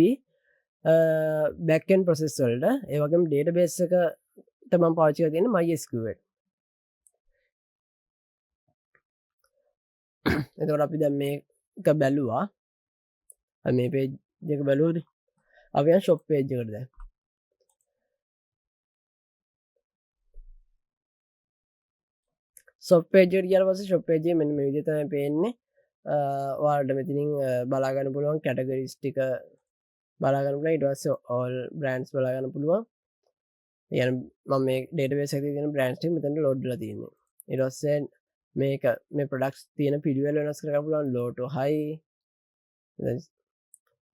backend process වලට. ඒ වගේම database එකට මම පාවිච්චි කරලා තියෙන්නේ MySQL. එතකොට අපි දැන් මේක බැලුවා. මේ page එක බැලුවද? අපි යන shop page එකට දැන්. shop page එකට ගියාට පස්සේ shop page එකේ මෙන්න මේ විදිහට තමයි පේන්නේ. ඔයාලට මෙතනින් බලා ගන්න පුළුවන් categories ටික බලා ගන්න පුළුවන්. ඊට පස්සේ all brands බලා ගන්න පුළුවන්. يعني මම මේ database එකේ තියෙන brands ටික මෙතනට load වෙලා තියෙන්නේ. ඊට පස්සේ මේක මේ products තියෙන පිළිවෙල වෙනස් කරගන්න පුළුවන් low to high.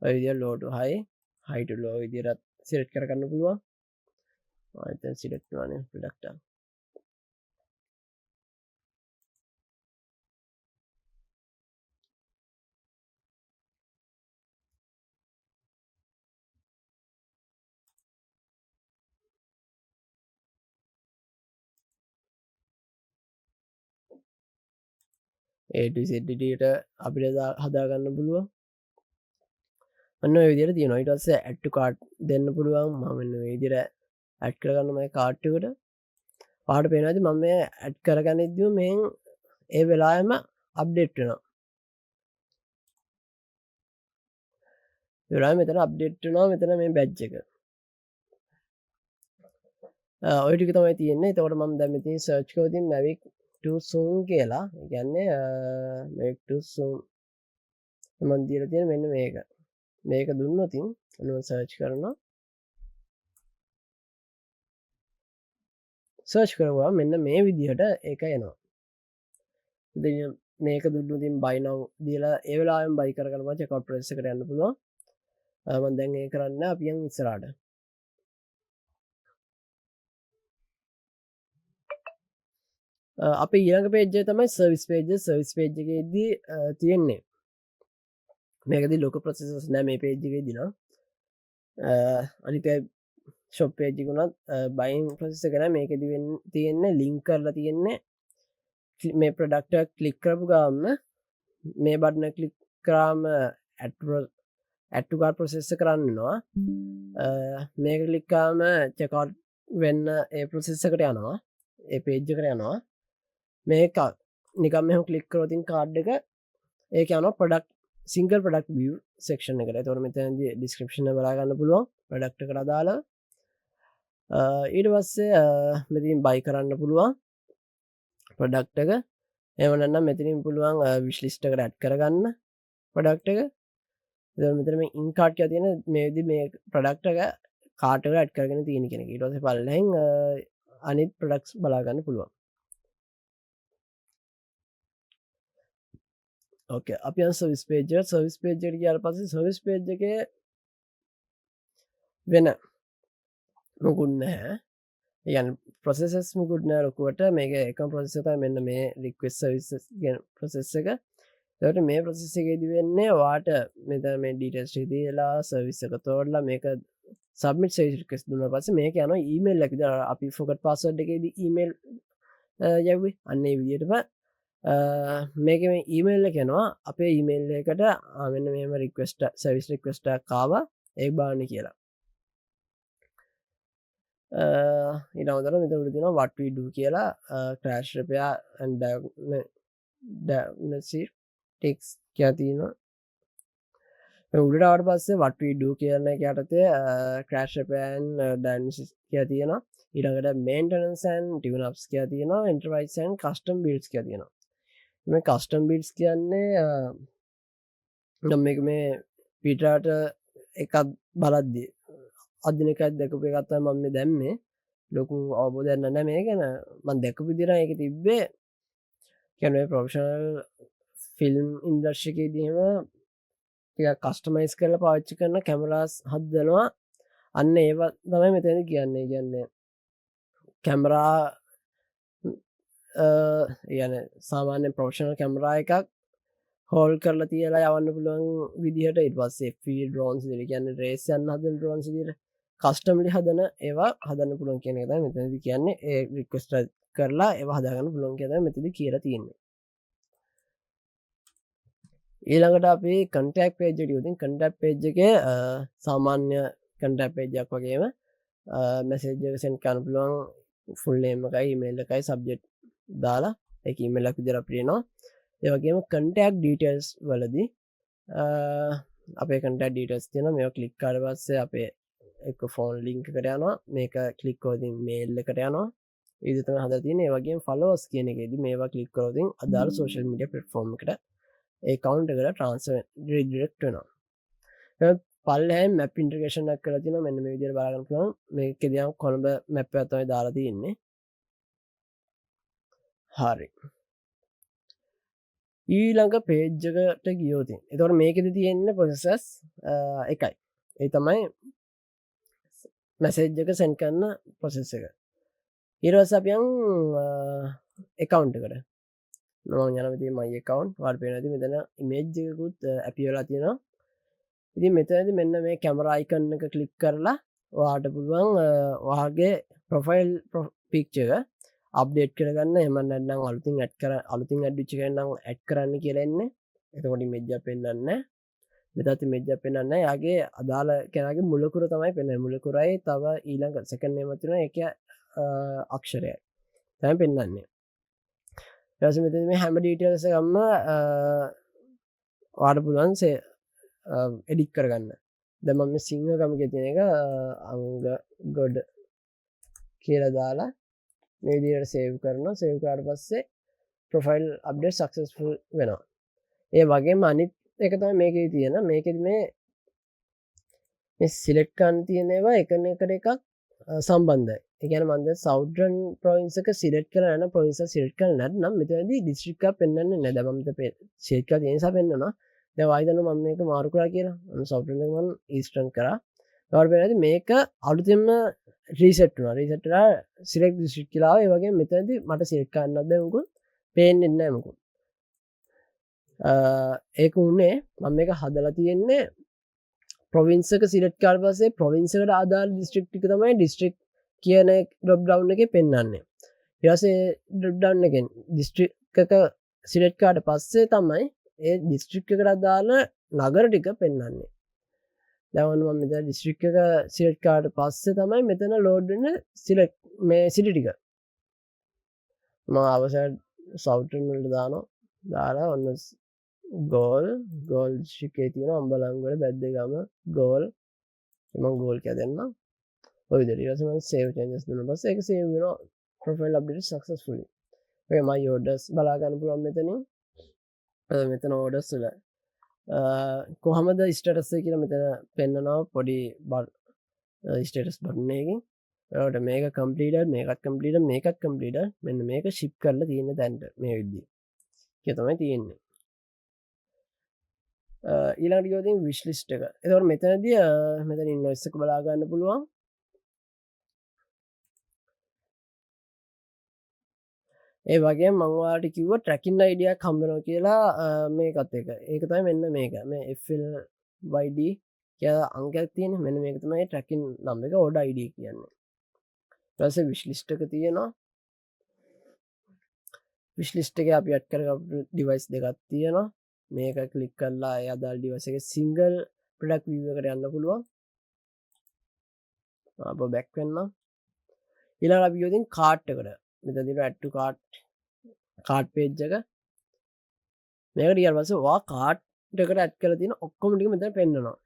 ඔය විදිහට low to high, high to low විදිහට select කරගන්න පුළුවන්. දැන් select කරනවා product එක. A to Z ට අපිට හදාගන්න පුළුවන්. ඔන්න ඔය විදිහට තියෙනවා. ඊට පස්සේ add to cart දෙන්න පුළුවන්. මම මෙන්න මේ විදිහට add කරගන්න මගේ cart එකට. ඔයාලට පේනවාද මම මේ add කරගන්නිද්දිම මෙන් ඒ වෙලාවෙම update වෙනවා. ඒ වෙලාවෙම මෙතන update වෙනවා මෙතන මේ badge එක. ඔය ටික තමයි තියෙන්නේ. එතකොට මම දැන් මෙතන search කරලා තියෙන mavic to zoom කියලා. ඒ කියන්නේ mavic to zoom මම දීලා තියෙන මෙන්න මේක. මේක දුන්නොත් ඔන්න සර්ච් කරනවා. සර්ච් කරුවා මෙන්න මේ විදිහට ඒක එනවා. ඉතින් මේක දුන්නොත් buy now දීලා ඒ වෙලාවෙම buy කරගන්නවා checkout process එකට යන්න පුළුවන්. මම දැන් ඒක කරන්න අපි යන් ඉස්සරහට. අපේ ඊළඟ page එක තමයි service page. service page එකේදී තියෙන්නේ මේකදී local processes නෑ මේ page එකේදී නා. අනික shop page එක උනත් buying process එක නෑ මේකෙදි තියෙන්නේ link කරලා තියෙන්නේ මේ product එක click කරපු ගාම මේ button එක click කරාම add to cart process එක run වෙනවා. මේක click කරාම checkout වෙන්න ඒ process එකට යනවා. ඒ page එකට යනවා. මේක නිකම් මෙහෙම click කරොත් card එක ඒක යනවා product single product view section එකට. ඒතකොට මෙතනදී description එක බලා ගන්න පුළුවන් product එකට අදාළව. ඊට පස්සේ මෙතනින් buy කරන්න පුළුවන් product එක. එහෙම නැත්නම් මෙතනින් පුළුවන් wish list එකට add කරගන්න product එක. එතකොට මෙතන මේ in cart කියලා තියෙන මේ විදිහ මේ product එක cart එකට add කරගෙන තියෙන කෙනෙක්. ඊට පස්සේ පල්ලෙහෙන් අනිත් products බලා ගන්න පුළුවන්. ඕකේ අපි සවිස් පේජ් සවිස් පේජ් එකට ගියාට පස්සේ සවිස් පේජ් එකේ වෙන මොකුත් නැහැ. ඒ කියන්නේ ප්‍රොසෙසස් මොකුත් නැහැ ලොකුවට. මේක එකම ප්‍රොසෙස් එක තමයි මෙන්න මේ රික්වෙස්ට් සර්විසස් කියන ප්‍රොසෙස් එක. ඒකට මේ ප්‍රොසෙස් එකේදී වෙන්නේ ඔයාට මෙතන මේ ඩීටේල්ස් ටික දීලා සර්විස් එක තෝරලා මේක සබ්මිට් සර්විස් රික්වෙස්ට් දුන්නා පස්සේ මේක යනවා ඊමේල් එකකට. අපි ෆෝගට් පාස්වර්ඩ් එකේදී ඊමේල් යව්වේ අන්න ඒ විදිහටම මේක මේ ඊමේල් එක යනවා අපේ ඊමේල් එකට මෙන්න මෙහෙම රික්වෙස්ට් සර්විස් රික්වෙස්ට් එකක් ආවා ඒක බලන්න කියලා. ඉනවදර මෙතකට තින what we do කියලා ක්‍රෑශ් repair and diagnosis ටෙක්ස් කියා තියෙනවා. උඩට පස්සේ what we do කියන එක යටතේ ක්‍රෑශ් repair and diagnosis කියා තියෙනවා. ඊළඟට maintenance and tune ups කියා තියෙනවා. enterprise and custom builds කියා තියෙනවා. මේ custom builds කියන්නේ මේක මේ පිටරට එකක් බලද්දී අදිනකත් දැකපු එකක් තමයි මම මේ දැම්මේ. ලොකු අවබෝධයක් නැහැ මේ ගැන. මම දැකපු විදිහට ඒක තිබ්බේ කියන්නේ ප්‍රොෆෙෂනල් ෆිල්ම් ඉන්ඩස්ට්‍රි එකේදී එහෙම ටිකක් කස්ටමයිස් කරලා පාවිච්චි කරන කැමරාස් හදනවා. අන්න ඒව තමයි මෙතනදි කියන්නේ. කියන්නේ කැමරා يعني සාමාන්‍ය ප්‍රොෆෙෂනල් කැමරා එකක් හෝල් කරලා තියලා යවන්න පුළුවන් විදිහට ඊට පස්සේ FPV ඩ්‍රෝන්ස් විදිහට කියන්නේ රේස් යන හදන ඩ්‍රෝන්ස් විදිහට කස්ටම්ලි හදන ඒවා හදන්න පුළුවන් කියන එක තමයි මෙතනදී කියන්නේ. ඒ රික්වෙස්ට් කරලා ඒවා හදාගන්න පුළුවන් කියලා තමයි මෙතනදී කියලා තියෙන්නේ. ඊළඟට අපි contact page එකට යොදින් contact page එකේ සාමාන්‍ය contact page එකක් වගේම message එක send කරන්න පුළුවන් full name එකයි email එකයි subject දාලා ඒක email එකක් විදිහට අපිට එනවා. ඒ වගේම contact details වලදී අපේ contact details තියෙනවා. මේවා ක්ලික් කරලා පස්සේ අපේ එක ෆෝන් ලින්ක් එකට යනවා. මේක ක්ලික් කරොත් මේල් එකට යනවා. ඒ විදිහට තමයි හදලා තියෙන්නේ. ඒ වගේම followers කියන එකේදී මේවා ක්ලික් කරොත් අදාළ social media platform එකට ඒ account එකට transfer redirect වෙනවා. ඊට පල්ලෙහාම map integration එකක් කරලා තියෙනවා. මෙන්න මේ විදිහට බලා ගන්න පුළුවන්. මේකේදී නම් කොළඹ map එකක් තමයි දාලා තියෙන්නේ. හරි. ඊළඟ පේජ් එකට ගියොත් එතකොට මේකෙදි තියෙන්නේ processes එකයි. ඒ තමයි message එක send කරන process එක. ඊට පස්සේ අපි යන් account එකට. මම යනවා ඉතින් my account වල පේනවා ඉතින් මෙතන image එකකුත් appear වෙලා තියෙනවා. ඉතින් මෙතනදී මෙන්න මේ camera icon එක click කරලා ඔයාලට පුළුවන් ඔයාගේ profile picture එක අප්ඩේට් කරගන්න. එහෙම නැත්නම් අලුතින් add වෙච්ච එකක් නම් add කරන්න කියලා එන්නේ. එතකොට image එක පෙන්වන්නේ නැහැ. මෙතනත් image එක පෙන්වන්නේ නැහැ. යාගේ අදාළ කෙනාගේ මුලකුර තමයි පෙන්වන්නේ. මුලකුරයි තව ඊළඟ second name එක තියෙනවා. ඒක අක්ෂරයයි. තමයි පෙන්වන්නේ. ඊට පස්සේ මෙතන මේ හැම details එකක්ම ඔයාලට පුළුවන් edit කරගන්න. දැන් මම මේ සිංහ ගමකේ තියෙන එක අංග ගොඩ කියලා දාලා මේ විදිහට save කරනවා. save කරාට පස්සේ profile update successful වෙනවා. ඒ වගේම අනිත් එක තමයි මේකේ තියෙන. මේකෙදි මේ select කරන්න තියෙන ඒවා එකට එකක් සම්බන්ධයි. ඒ කියන්නේ මම දැන් Southern province එක select කරලා නැත්නම් province එක select කරලා නැත්නම් මෙතනදී district එකක් පෙන්වන්නේ නැහැ. දැන් මම මෙතන select කරලා තියෙන නිසා පෙන්වනවා. දැන් වායිදන්න මම මේක මාරු කරා කියලා. මම Southern එක මම eastern කරා. ඊට පස්සේ මේක අලුතෙන්ම රීසෙට් වුණා. රීසෙට් වෙලා select district කියලා ආවා. ඒ වගේම මෙතනදී මට select කරන්නත් බැහැ මොකද පේන්නේ නැහැ මොකද. ඒක උනේ මම මේක හදලා තියෙන්නේ province එක select කරලා පස්සේ province එකට අදාළ district ටික තමයි district කියන drop down එකේ පෙන්වන්නේ. ඊට පස්සේ drop down එකෙන් district එක select කරාට පස්සේ තමයි ඒ district එකට අදාළ නගර ටික පෙන්වන්නේ. දැන් මම මෙතන district එක select කරාට පස්සේ තමයි මෙතන load වෙන select මේ city ටික. මම අවසන් southern වලට දානවා. දාලා ඔන්න goal district එකේ තියෙන අම්බලන්ගොඩ බැද්දගම goal මම goal කියලා දෙන්නම්. ඔය විදිහට ඊට පස්සේ මම save changes දුන්නා. පස්සේ ඒක save වෙනවා profile update successfully. ඔය my orders බලා ගන්න පුළුවන් මෙතනින්. මෙතන orders වල කොහමද ස්ටේටස් එක කියලා මෙතන පෙන්නනවා පොඩි ස්ටේටස් බටන් එකකින්. ඒකට මේක completed මේකත් completed මෙන්න මේක ship කරලා තියෙන තැනට මේ විදිහට. ඒක තමයි තියෙන්නේ. ඊළඟට ගියොත් විශ් ලිස්ට් එක. එතකොට මෙතනදී මෙතන ඉන්වොයිස් එක බලා ගන්න පුළුවන්. ඒ වගේ මංවාට කිව්ව ට්‍රැකින් අයිඩියක් හම්බෙනවා කියලා මේකත් එක. ඒක තමයි මෙන්න මේක. මේ FLYD කියලා අංකයක් තියෙන. මෙන්න මේක තමයි ට්‍රැකින් නම් එක ඕඩර් ID කියන්නේ. ඊට පස්සේ විශ් ලිස්ට් එක තියෙනවා. විශ් ලිස්ට් එකේ අපි ඇඩ් කරගත්තු ඩිවයිස් දෙකක් තියෙනවා. මේක ක්ලික් කරලා ඒ අදාළ ඩිවයිස් එකේ සිංගල් ප්‍රොඩක්ට් view එකට යන්න පුළුවන්. අප බැක් වෙන්න. ඊළඟට අපි යොදින් කාර්ට් එකට. මෙතන තියෙනවා add to cart page එක. මේකට ඊට පස්සේ ඔයා කාර්ට් එකට ඇඩ් කරලා තියෙන ඔක්කොම ටික මෙතන පෙන්නනවා.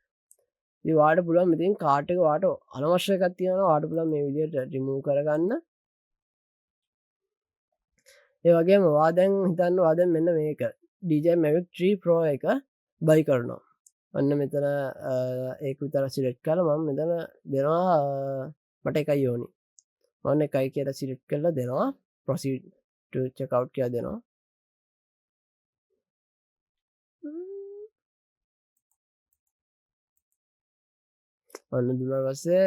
ඉතින් ඔයාලට පුළුවන් මෙතෙන් කාර්ට් එක ඔයාලට අනවශ්‍ය එකක් තියෙනවා ඔයාලට පුළුවන් මේ විදිහට රිමූව් කරගන්න. ඒ වගේම ඔයා දැන් හිතන්න ඔයා දැන් මෙන්න මේක DJI Mavic 3 Pro එක බයි කරනවා. අන්න මෙතන ඒක විතර සිලෙක්ට් කරලා මම මෙතන දෙනවා මට එකයි ඕනි. මම එකයි කියලා සිලෙක්ට් කරලා දෙනවා proceed to check out කියලා දෙනවා. අන්න දුන්නා පස්සේ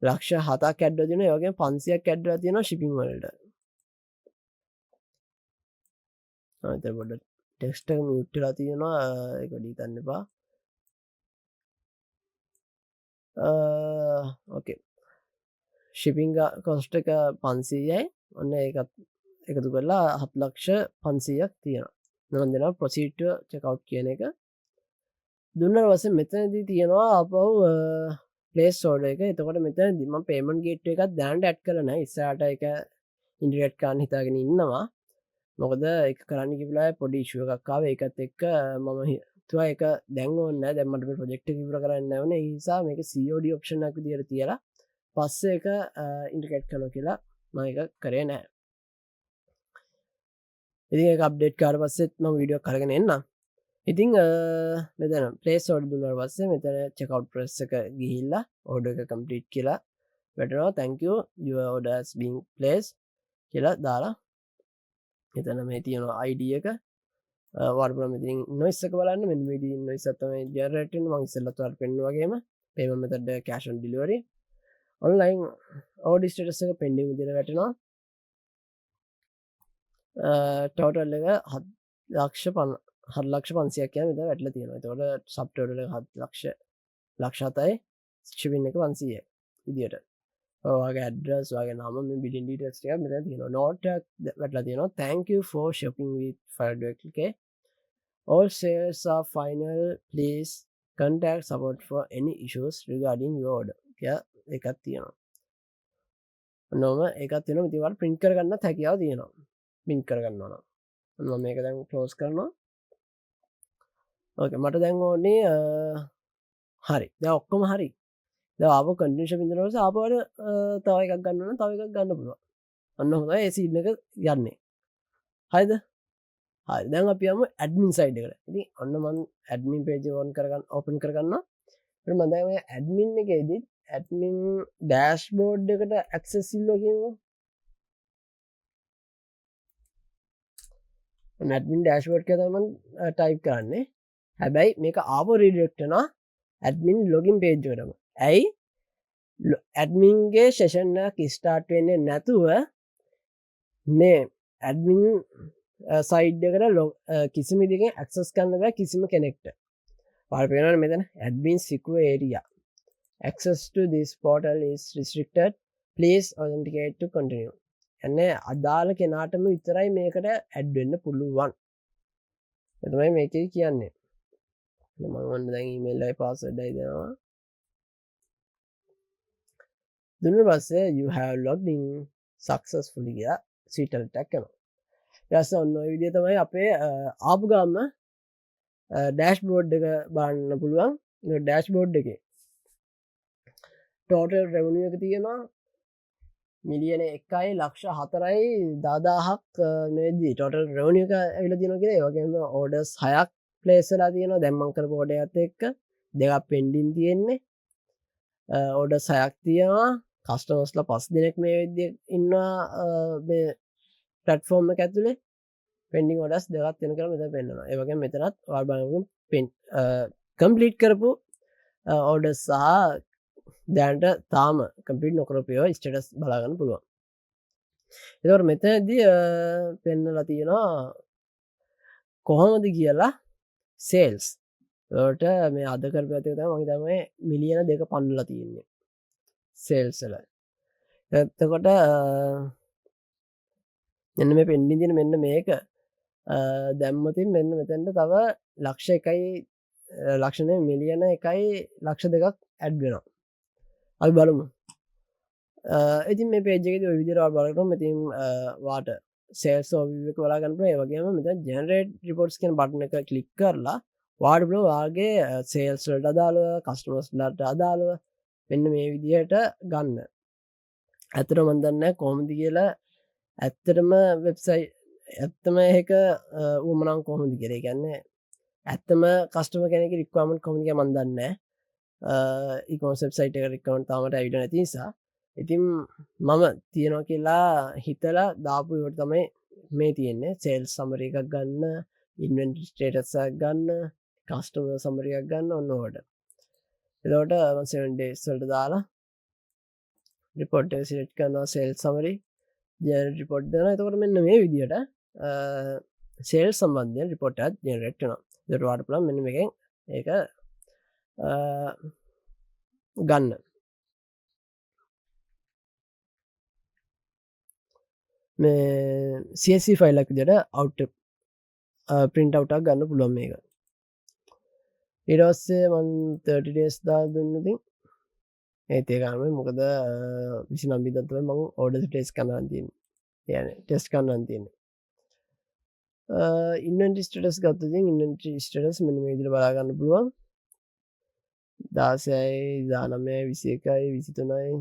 ලක්ෂ 7ක් ඇඩ් වෙලා තියෙනවා. ඒ වගේම 500ක් ඇඩ් වෙලා තියෙනවා shipping වලට. එතකොට පොඩ්ඩක් ටෙක්ස්ට් එක මියුට් වෙලා තියෙනවා. ඒක ඩීතන්න එපා. ඕකේ. shipping cost එක 500යි. ඔන්න ඒකත් එකතු කරලා 7,500,000ක් තියෙනවා. මම දෙනවා proceed to check out කියන එක. දුන්නාට පස්සේ මෙතනදී තියෙනවා අපව place order එක. එතකොට මෙතනදී මම payment gateway එකක් දැනට ඇඩ් කරලා නැහැ. ඉස්සරහට ඒක ඉන්ටිග්‍රේට් කරන්න හිතාගෙන ඉන්නවා. මොකද ඒක කරන්න කිව්ලා පොඩි ඉෂුව එකක් ආවේ. ඒකත් එක්ක මම හිතුවා ඒක දැන් ඕනේ නැහැ. දැන් මට මේ ප්‍රොජෙක්ට් එක ඉවර කරන්න නැවනේ. ඒ නිසා මේක COD ඔප්ෂන් එකක් විදියට තියලා පස්සේ ඒක ඉන්ටිග්‍රේට් කරනවා කියලා මම ඒක කරේ නැහැ. ඉතින් ඒක අප්ඩේට් කරලා පස්සෙත් මම වීඩියෝ එකක් අරගෙන එන්නම්. ඉතින් මෙතන ප්ලේස් ඕඩර් දුන්නාට පස්සේ මෙතන checkout process එක ගිහිල්ලා order එක complete කියලා වැටෙනවා. thank you your order has been placed කියලා දාලා එතන මේ තියෙනවා ID එක ඔයාලට පුළුවන් මෙතනින් invoice එක බලන්න. මෙන්න මේ විදිහේ invoice එක තමයි generate වෙන්නේ. මම ඉස්සෙල්ලත් ඔයාලට පෙන්නුවා වගේම payment method cash on delivery online order status එක pending විදිහට වැටෙනවා. total එක 7,500,000ක් කියන විතර වැටලා තියෙනවා. එතකොට sub total එක 7,07,000යි shipping එක 500යි විදියට. ඔයාගේ address ඔයාගේ නම මේ billing details ටික මෙතන තියෙනවා. note එකක් වැටලා තියෙනවා. thank you for shopping with Firedirect. all sales are final. please contact support for any issues regarding your order. කියලා එකක් තියෙනවා. ඔන්නෝම එකක් තියෙනවා. ඉතින් ඔයාලා print කරගන්නත් හැකියාව තියෙනවා. print කරගන්නවා නම්. මම මේක දැන් close කරනවා. ඕකේ මට දැන් ඕනේ හරි. දැන් ඔක්කොම හරි. දැන් ආපහු කන්ටිනියු shopping කරනකොට ආපහු තව එකක් ගන්න ඕන තව එකක් ගන්න පුළුවන්. අන්න හොඳයි ඒ සීන් එක යන්නේ. හරිද? හරි. දැන් අපි යමු admin side එකට. ඉතින් ඔන්න මම admin page එක open කරගන්නවා. ඊට මම දැන් ඔය admin එකේදී admin dashboard එකට access ඉල්ලුවා කියමු. admin dashboard එක තමයි මම type කරන්නේ. හැබැයි මේක ආපහු redirect වෙනවා admin login page එකටම. ඇයි ඇඩමින්ගේ සෙෂන් එකක් ස්ටාර්ට් වෙන්නේ නැතුව මේ ඇඩමින් සයිඩ් එකට කිසිම විදිහකින් ඇක්සස් කරන්න බෑ කිසිම කෙනෙක්ට. ඔයාලට පේනවනේ මෙතන admin secure area. access to this portal is restricted. please authenticate to continue. එන්නේ අදාළ කෙනාටම විතරයි මේකට ඇඩ් වෙන්න පුළුවන්. ඒ තමයි මේකේ කියන්නේ. මම ඔන්න දැන් email එකයි password එකයි දෙනවා. දුන්න පස්සේ you have logged in successfully කියලා සීටල් ටැග් කරනවා. ඊට පස්සේ ඔන්න ඔය විදිහ තමයි අපේ ආපු ගාම ඩෑෂ්බෝඩ් එක බලන්න පුළුවන්. මේ ඩෑෂ්බෝඩ් එකේ total revenue එක තියෙනවා මිලියන 1,04,10,000ක් මේදී total revenue එක ඇවිල්ලා තියෙනවා කියලා. ඒ වගේම orders 6ක් place වෙලා තියෙනවා. දැන් මම කරපු order එකත් එක්ක දෙකක් pending තියෙන්නේ. orders 6ක් තියෙනවා. කස්ටමර්ස්ලා 5 දෙනෙක් මේ විදිහට ඉන්නවා මේ platform එක ඇතුලේ pending orders දෙකක් තියෙන කියලා මෙතන පෙන්නනවා. ඒ වගේම මෙතනත් ඔයාලා බලන්න කම්පලිට් කරපු ඕඩ සහ දැන්ට තාම කම්පිට නොකරපයෝ ස්ටටස් බලාගන්න පුළුවන් එතවට මෙතදී පෙන්නලා තියෙනවා කොහොමද කියලා සේල්ස් ට මේ අද කරප ඇතත මහිතම මිලියන දෙක පන්නලා තියෙන්නේ සේල්සල එතකොට එන්න මේ පෙන්ඩිදින මෙන්න මේක දැම්මතින් මෙන්න මෙතැන්ට තව ලක්ෂ එකයි ලක්ෂණය මිලියන එකයි ලක්ෂ දෙකක් ඇඩ්වෙනවා අපි බලමු ඉතින් මේ පේජක විදිරවා බලටම ඉතින් වාට සේල්ස් ෝවික වලාගන්නප වගේම මෙත ජනරේට් රිපෝට්ස් කන බටන එක කලික් කරලා වාඩබල වාගේ සේල්ස්ලට අදාළුව කස්ටමස්ලට අදාළුව මෙන්න මේ විදිහට ගන්න ඇතර මන්දන්න කොහොමදි කියලා ඇත්තටම වෙබ්සයි ඇත්තම ඒක උමනං කොහොමදි කරේ ගන්නේ ඇත්තම කස්ටම කෙනෙක රික්වාමට කොමික මන්දන්න ඉකොන්සෙප් සයිට එක රික්කමට තාමට ඇවිට නැති නිසා ඉතින් මම තියෙනවා කියලා හිතලා දාපු ඉවට තමයි මේ තියෙන්නේ සේල් සමර එකක් ගන්න ඉන්වෙන්ට ස්ටේටසක් ගන්න කස්ටම සමරයක් ගන්න ඔන්නෝට එදවට මසන්ඩේස්වල්ට දාලා රිපොට් සිට් කරනවා සේල් සමරි ජන රිපොට් දන එතකට මෙන්න මේ විදියට සේල් සම්බන්ධය රිපොට්ත් ජනරෙක්ටන දරවාට පලම් මෙන්න එකෙන් ඒක ගන්න මේ CSV ෆයිලක් විදියට අවුට් ප්‍රින්ට් අවුටක් ගන්න පුළුවන් මේක ඊට පස්සේ මම 30 days දාලා දුන්නු ඉතින් ඒත් ගන්න මොකද 29 දා තමයි මම ඕඩර් ටෙස්ට් කරන්න තියෙන්නේ يعني ටෙස්ට් කරන්න තියෙන්නේ ඉන්වෙන්ටරි ස්ටේටස් ගත්තොත් ඉන්වෙන්ටරි ස්ටේටස් මෙන්න මේ විදිහට බලා ගන්න පුළුවන් 16යි 19යි 21යි 23යි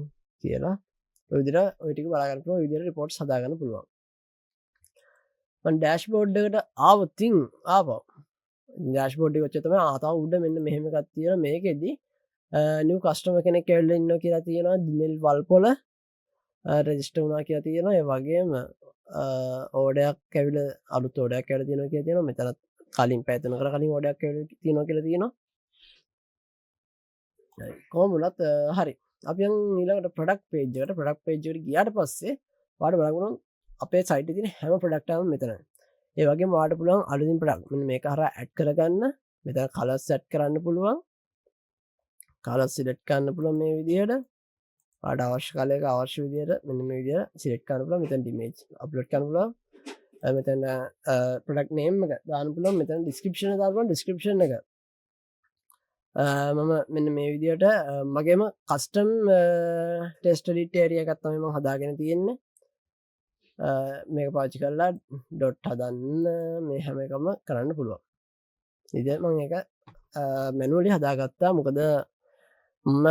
කියලා ඔය විදිහට ඔය ටික බලා ගන්න පුළුවන් ඔය විදිහට රිපෝට්ස් හදා ගන්න පුළුවන් මම ඩෑෂ්බෝඩ් එකට ආවොතින් ආපහු ඩෑෂ්බෝඩ් එක ඔච්චර තමයි ආතාව උඩ මෙන්න මෙහෙම එකක් තියෙනවා මේකෙදි නිව් කස්ටමර් කෙනෙක් ඇවිල්ලා ඉන්නවා කියලා තියෙනවා දිනෙල් වල්පොල රෙජිස්ටර් වුණා කියලා තියෙනවා ඒ වගේම ඕඩයක් ඇවිල්ලා අලුත් ඕඩයක් ඇවිල්ලා තියෙනවා කියලා තියෙනවා මෙතන කලින් පැය 3කට කලින් ඕඩයක් ඇවිල්ලා තියෙනවා කියලා තියෙනවා කොහොම වුණත් හරි අපි ඊළඟට ප්‍රොඩක්ට් පේජ් එකට ගියාට පස්සේ ඔයාලට බලන්න අපේ සයිට් එකේ තියෙන හැම ප්‍රොඩක්ට් එකම මෙතන. ඒ වගේම ඔයාලට පුළුවන් අලුතින් ප්‍රොඩක්ට් මෙන්න මේක හරහා ඇඩ් කරගන්න. මෙතන කලර්ස් සෙට් කරන්න පුළුවන්. කලර්ස් සිලෙක්ට් කරන්න පුළුවන් මේ විදිහට. ඔයාලට අවශ්‍ය කලයක අවශ්‍ය විදිහට මෙන්න මේ විදිහට සිලෙක්ට් කරන්න පුළුවන්. මෙතන ඉමේජ් අප්ලෝඩ් කරන්න පුළුවන්. මෙතන ප්‍රොඩක්ට් නේම් එක දාන්න පුළුවන්. මෙතන ඩිස්ක්‍රිප්ෂන් එක දාන්න පුළුවන්. ඩිස්ක්‍රිප්ෂන් එක මම මෙන්න මේ විදියට මගේම කස්ටම් ටෙස්ට් එඩිට් ඒරියා එකක් තමයි මම හදාගෙන තියෙන්නේ මේක පාවිච්චි කරලා ඩොට් හදන්න මේ හැම එකම කරන්න පුළුවන් ඉතින් මම ඒක මැනුවලි හදාගත්තා මොකද මම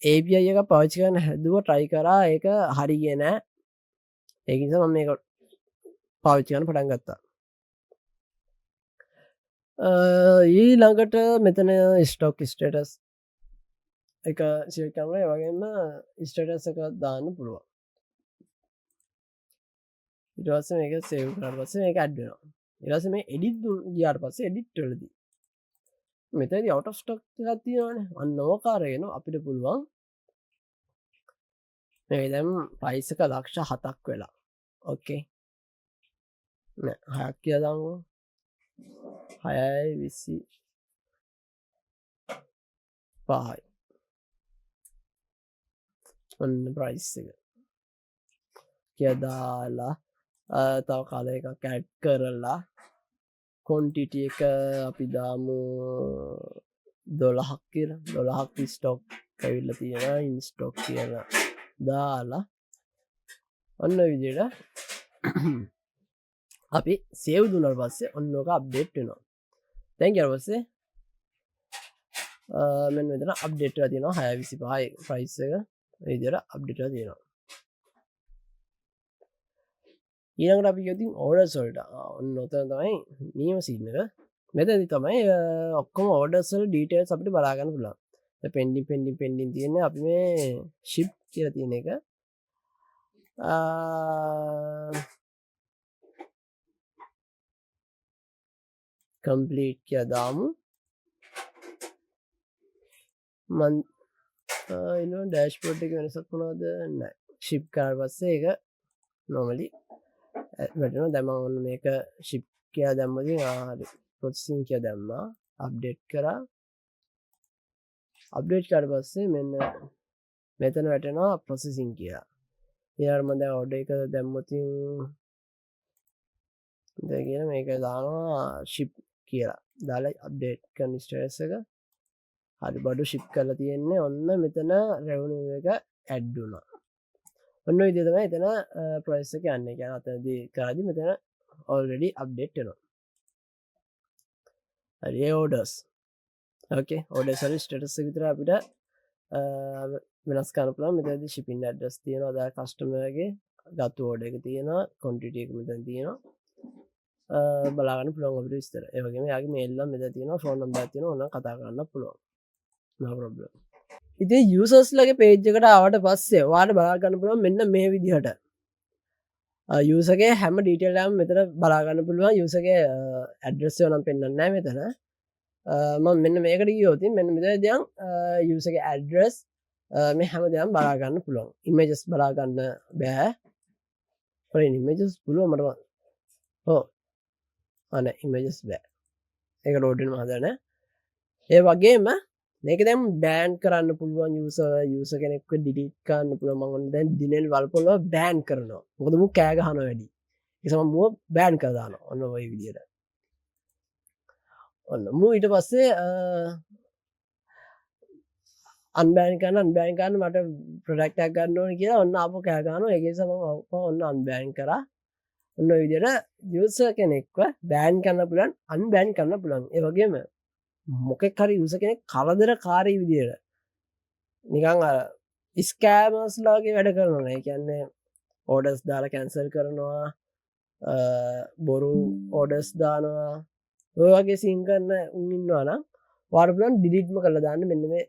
API එක පාවිච්චි කරන්න හැදුවා try කරා ඒක හරි ගියේ නෑ ඒක නිසා මම මේක පාවිච්චි කරන්න පටන් ගත්තා ඊළඟට මෙතන ස්ටොක් ස්ටේටස් එක සිලෙක්ට් කරනවා ඒ වගේම ස්ටේටස් එක දාන්න පුළුවන් ඊට පස්සේ මේක සේව් කරලා පස්සේ මේක ඇඩ් වෙනවා ඊට පස්සේ මේ එඩිට් ගියාට පස්සේ එඩිට් වලදී මෙතනදී out of stock එකක් තියෙනවානේ අන්න ඕක අරගෙන අපිට පුළුවන් මේ දැන් ප්‍රයිස් එක ලක්ෂ 7ක් වෙලා ඕකේ නෑ 6ක් කියලා දාමුකෝ 6.25 ඔන්න ප්‍රයිස් එක කියලා දාලා තව කාල එකක් ඇඩ් කරලා කොන්ටිටි එක අපි දාමු 12ක් කියලා 12ක් ස්ටොක් ඇවිල්ලා තියෙනවා ඉන් ස්ටොක් කියලා දාලා ඔන්න විදිහට අපි සේව් දුන්නාට පස්සේ ඔන්න ඔක අප්ඩේට් වෙනවා දැන් ඊට පස්සේ මෙන්න මෙතන අප්ඩේට් වෙලා තියෙනවා 6.25යි ප්‍රයිස් එක මේ විදිහට අප්ඩේට් වෙලා තියෙනවා ඊළඟට අපි යොදින් ඕඩර්ස් වලට ඔන්න ඔතන තමයි නියම සීන් එක මෙතනදි තමයි ඔක්කොම ඕඩර්ස් වල ඩීටේල්ස් අපිට බලා ගන්න පුළුවන් පෙන්ඩින් තියෙන්නේ අපි මේ ෂිප් කියලා තියෙන එක කම්ප්ලීට් කියලා දාමු මන් ඩෑස්පෝට් එක වෙනසක් වුණාද නැහැ ශිප් කරාට පස්සේ ඒක නොමලි වැටෙනවා දැන් මම ඔන්න මේක ශිප් කියලා දැම්මදී හරි ප්‍රොසෙසින් කියලා දැම්මා අප්ඩේට් කරා අප්ඩේට් කරාට පස්සේ මෙන්න මෙතන වැටෙනවා ප්‍රොසෙසින් කියලා ඊළඟට මම දැන් ඕඩර් එක දැම්මොතින් දැන් කියන මේක දානවා ශිප් කියලා දාලා අප්ඩේට් කරන ස්ටේටස් එක හරි බඩු ශිප් කරලා තියෙන්නේ ඔන්න මෙතන රෙවෙනියු එක ඇඩ් වුණා ඔන්න විදිහ තමයි එතන ප්‍රොසෙස් එක යන්නේ කියන්නේ අතනදී කරද්දි මෙතන already update වෙනවා හරි ඒ orders okay orders වල status එක විතර අපිට වෙනස් කරන්න පුළුවන් මෙතනදී shipping address තියෙනවා දා customer ගේ ගත්ත order එක තියෙනවා quantity එක මෙතන තියෙනවා බලාගන්න පුළුවන් අපිට විස්තර ඒ වගේම යාගේ mail එක මෙතන තියෙනවා phone number එකක් තියෙනවා ඕනනම් කතා කරන්න පුළුවන් no problem ඉතින් users ලගේ page එකට ආවට පස්සේ ඔයාලට බලා ගන්න පුළුවන් මෙන්න මේ විදිහට user ගේ හැම detail එකම මෙතන බලා ගන්න පුළුවන් user ගේ address එක නම් පෙන්වන්නේ නැහැ මෙතන මම මෙන්න මේකට ගියොත් මෙන්න මෙතන දැන් user ගේ address මේ හැම දෙයක්ම බලා ගන්න පුළුවන් images බලා ගන්න බෑ foreign images පුළුවන් මට ඔව් අනේ images බෑ ඒක load වෙනවා හදන්න ඒ වගේම මේක දැන් බෑන් කරන්න පුළුවන් යූසර් කෙනෙක්ව ඩිලීට් කරන්න පුළුවන් මම ඔන්න දැන් දිනෙල් වල්පොලව බෑන් කරනවා මොකද මු කෑ ගහනවා වැඩි ඒ නිසා මම මුව බෑන් කරලා දානවා ඔන්න ඔය විදියට ඔන්න මු ඊට පස්සේ අන්බෑන් කරන්න මට ප්‍රොඩක්ට් එකක් ගන්න ඕනේ කියලා ඔන්න ආපහු කෑ ගහනවා ඒක නිසා මම ඔන්න අන්බෑන් කරා ඔන්න ඔය විදියට යූසර් කෙනෙක්ව බෑන් කරන්න පුළුවන් අන්බෑන් කරන්න පුළුවන් ඒ වගේම මොකෙක් හරි යූසර් කෙනෙක් කරදරකාරී විදියට නිකන් අර ස්කෑමර්ස් ලාගේ වැඩ කරනවා නේ කියන්නේ ඕඩර්ස් දාලා කැන්සල් කරනවා බොරු ඕඩර්ස් දානවා ඔය වගේ සීන් කරන උන් ඉන්නවා නම් ඔයාලට පුළුවන් ඩිලීට්ම කරලා දාන්න මෙන්න මේ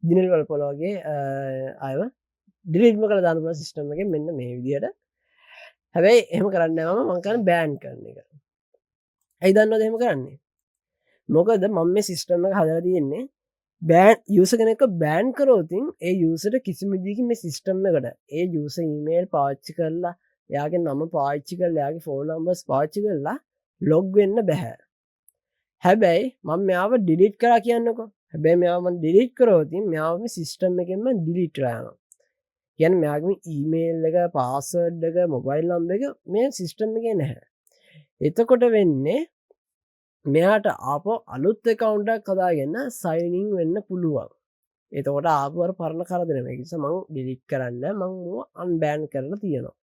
දිනෙල් වලපොල වගේ අයව ඩිලීට්ම කරලා දාන්න පුළුවන් සිස්ටම් එකෙන් මෙන්න මේ විදියට හැබැයි එහෙම කරන්නේ නැහැ මම කරන්නේ බෑන් කරන එක ඇයි දන්නවද එහෙම කරන්නේ මොකද මම මේ සිස්ටම් එක හදලා තියෙන්නේ බෑන් යූසර් කෙනෙක්ව බෑන් කරොතින් ඒ යූසර්ට කිසිම විදිහකින් මේ සිස්ටම් එකට ඒ යූසර් ඊමේල් පාවිච්චි කරලා එයාගේ නම පාවිච්චි කරලා එයාගේ ෆෝන් නම්බර්ස් පාවිච්චි කරලා ලොග් වෙන්න බෑ හැබැයි මම මෙයාව ඩිලීට් කරා කියන්නකෝ හැබැයි මෙයාව මම ඩිලීට් කරොතින් මෙයාව මේ සිස්ටම් එකෙන්ම ඩිලීට් කරලා යනවා කියන්නේ මෙයාගේ ඊමේල් එක පාස්වර්ඩ් එක මොබයිල් නම්බර් එක මේ සිස්ටම් එකේ නැහැ එතකොට වෙන්නේ මෙයාට ආපෝ අලුත් account එකක් හදාගෙන sign in වෙන්න පුළුවන්. එතකොට ආපහු අර පරණ කරදර මේක නිසා මම delete කරන්න මම unban කරලා තියෙනවා.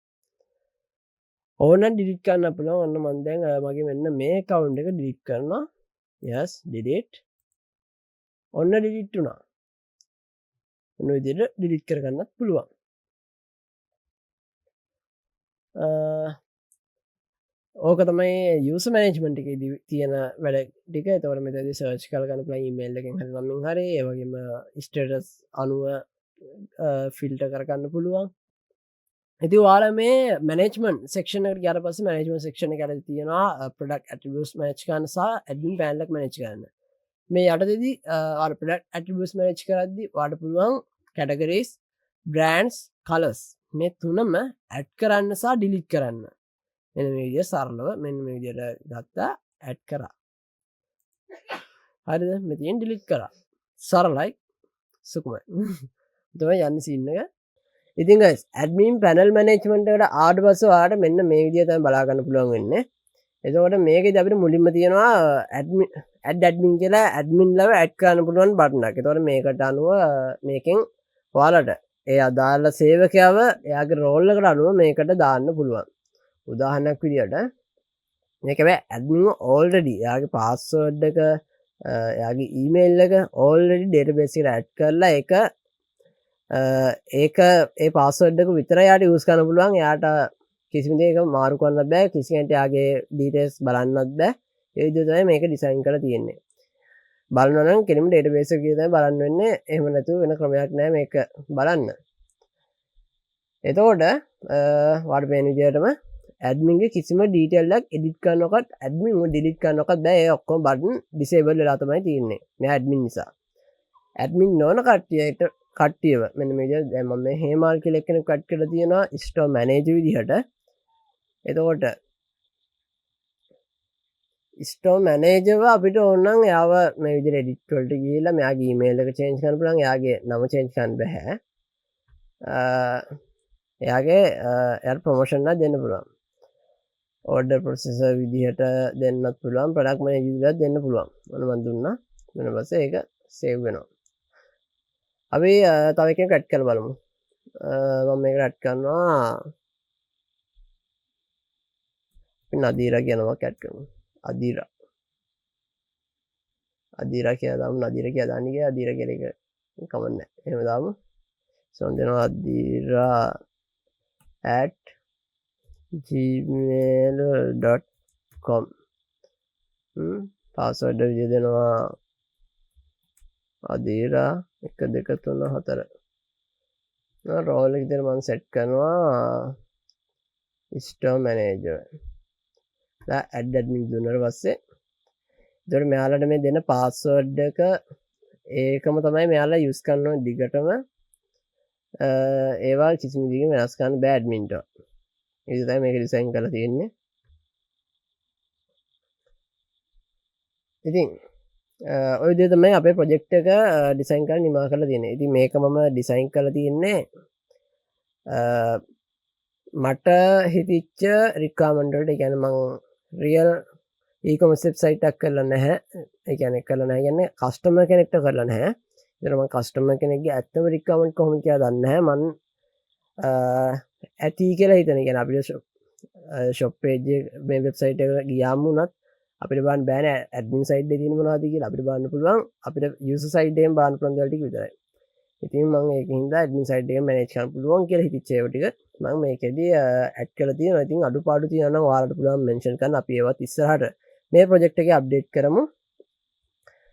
ඕනනම් delete කරන්න පුළුවන්. ඔන්න මම දැන් මගේ මෙන්න මේ account එක delete කරනවා. yes delete. ඔන්න delete වුණා. ඔන්න විදිහට delete කරගන්නත් පුළුවන්. ඕක තමයි යූසර් මැනේජ්මන්ට් එකේ තියෙන වැඩ ටික. ඒතකොට මෙතනදී සර්ච් කරලා ගන්න පුළුවන් ඊමේල් එකෙන් හරි නමින් හරි ඒ වගේම ස්ටේටස් අනුව ෆිල්ටර් කරගන්න පුළුවන්. ඉතින් ඔයාලා මේ මැනේජ්මන්ට් සෙක්ෂන් එකට ගියාට පස්සේ මැනේජ්මන්ට් සෙක්ෂන් එකේ තියෙනවා ප්‍රොඩක්ට් ඇට්‍රිබියුට්ස් මැනේජ් කරන්න සහ ඇඩ්මින් පැනල් එක මැනේජ් කරන්න. මේ යටතේදී ඔයාලා ප්‍රොඩක්ට් ඇට්‍රිබියුට්ස් මැනේජ් කරද්දී ඔයාලට පුළුවන් කැටගරිස්, බ්‍රෑන්ඩ්ස්, කලර්ස් මේ තුනම ඇඩ් කරන්න සහ ඩිලීට් කරන්න. මෙන්න මේ විදිහට සරලව මෙන්න මේ විදිහට ගත්තා ඇඩ් කරා. හරිද? මෙතෙන් ඩිලීට් කරා. සරලයි සුකුමයි. තමයි යන්නේ සීන් එක. ඉතින් guys admin panel management එකට ආවට පස්සේ ඔයාලට මෙන්න මේ විදිහ තමයි බලා ගන්න පුළුවන් වෙන්නේ. එතකොට මේකෙදි අපිට මුලින්ම තියෙනවා admin කියලා admin level add කරන්න පුළුවන් බටන් එකක්. එතකොට මේකට අනුව මේකෙන් ඔයාලට ඒ අදාළ සේවකයව එයාගේ රෝල් එකට අනුව මේකට දාන්න පුළුවන්. උදාහරණයක් විදියට මේක බෑ ඇඩ්මින් ඕල්රෙඩි එයාගේ පාස්වර්ඩ් එක එයාගේ ඊමේල් එක ඕල්රෙඩි ඩේටාබේස් එකට ඇඩ් කරලා ඒක ඒ පාස්වර්ඩ් එක විතරයි යාට යූස් කරන්න පුළුවන්. එයාට කිසිම දෙයක මාරු කරන්න බෑ. කිසි කෙනෙක්ට එයාගේ ඩීටේල්ස් බලන්නත් බෑ. ඒ විදිහට තමයි මේක ඩිසයින් කරලා තියෙන්නේ. බලනවා නම් කෙලින්ම ඩේටාබේස් එක කියලා තමයි බලන්න වෙන්නේ. එහෙම නැතුව වෙන ක්‍රමයක් නෑ මේක බලන්න. එතකොට වාට පේන විදිහටම ඇඩ්මින්ගේ කිසිම ඩීටේල් එකක් එඩිට් කරනකොට ඇඩ්මින් ඩිලීට් කරනකොට බෑ. ඒ ඔක්කොම බටන් ඩිසේබල් වෙලා තමයි තියෙන්නේ. මේ ඇඩ්මින් නිසා. ඇඩමින් නොන කට්ටියට කට්ටියව මෙන්න මේ දැන් මම මේ හේමාල් කියලා එක්කෙනෙක් කට් කරලා තියෙනවා ස්ටෝර් මැනේජර් විදිහට. එතකොට ස්ටෝර් මැනේජර්ව අපිට ඕනනම් එයාව මේ විදිහට එඩිට් වලට ගිහිල්ලා මෙයාගේ ඊමේල් එක චේන්ජ් කරන්න පුළුවන්. එයාගේ නම චේන්ජ් කරන්න බෑ. එයාගේ එයාට ප්‍රොමෝෂන් එකක් දෙන්න පුළුවන්. ඕඩර් ප්‍රොසෙසර් විදිහට දෙන්නත් පුළුවන්. ප්‍රොඩක්ට් මැනේජර් විදිහට දෙන්න පුළුවන්. මොන මන් දුන්නා. ඊට පස්සේ ඒක සේව් වෙනවා. අපි තව එකක් ඇඩ් කරලා බලමු. මම මේක ඇඩ් කරනවා. අපි නදීරා කියනවා ඇඩ් කරමු. අදීරා කියලා දාමු. නදීරා කියලා දාන්නේ කියලා අදීරා කියලා එක කමක් නැහැ. එහෙම දාමු. සොන් දෙනවා adira@gmail.com පාස්වර්ඩ් විදිය දෙනවා adira 1 2 3 4 රෝල් එක විදියට මම සෙට් කරනවා ස්ටෝර් මැනේජර් ඇඩ් ඇඩ්මින් දුන්නාට පස්සේ එතකොට මෙයාලට මේ දෙන පාස්වර්ඩ් එක ඒකම තමයි මෙයාලා යූස් කරනවා දිගටම ඒවා කිසිම විදිහකින් වෙනස් කරන්න බෑ ඇඩ්මින්ට. ඒක තමයි මේක ඩිසයින් කරලා තියෙන්නේ. ඉතින් ඔය විදිහට තමයි අපේ ප්‍රොජෙක්ට් එක ඩිසයින් කරලා නිමා කරලා තියෙන්නේ. ඉතින් මේක මම ඩිසයින් කරලා තියෙන්නේ මට හිතිච්ච රික්වයර්මන්ට් වලට. ඒ කියන්නේ මම රියල් e-commerce වෙබ්සයිට් එකක් කරලා නැහැ. ඒ කියන්නේ කරලා නැහැ කියන්නේ කස්ටමර් කෙනෙක්ට කරලා නැහැ. ඒතර මම කස්ටමර් කෙනෙක්ගේ ඇත්තම රික්වයර්මන්ට් කොහොමද කියලා දන්නේ නැහැ. මම ඇති කියලා හිතන. කියන්නේ අපිට ෂොප් පේජ් මේ වෙබ්සයිට් එකට ගියාම උනත් අපිට බලන්න බෑනේ ඇඩ්මින් සයිඩ් එකේ තියෙන මොනවද කියලා. අපිට බලන්න පුළුවන් අපිට යූසර් සයිඩ් එකෙන් බලන්න පුළුවන් දේවල් ටික විතරයි. ඉතින් මම ඒකින්ද ඇඩ්මින් සයිඩ් එක මැනේජ් කරන්න පුළුවන් කියලා හිතච්ච ඒවා ටික මම මේකෙදී ඇඩ් කරලා තියෙනවා. ඉතින් අඩුපාඩු තියෙනවා නම් ඔයාලට පුළුවන් මෙන්ෂන් කරන්න. අපි ඒවත් ඉස්සරහට මේ ප්‍රොජෙක්ට් එකේ අප්ඩේට් කරමු.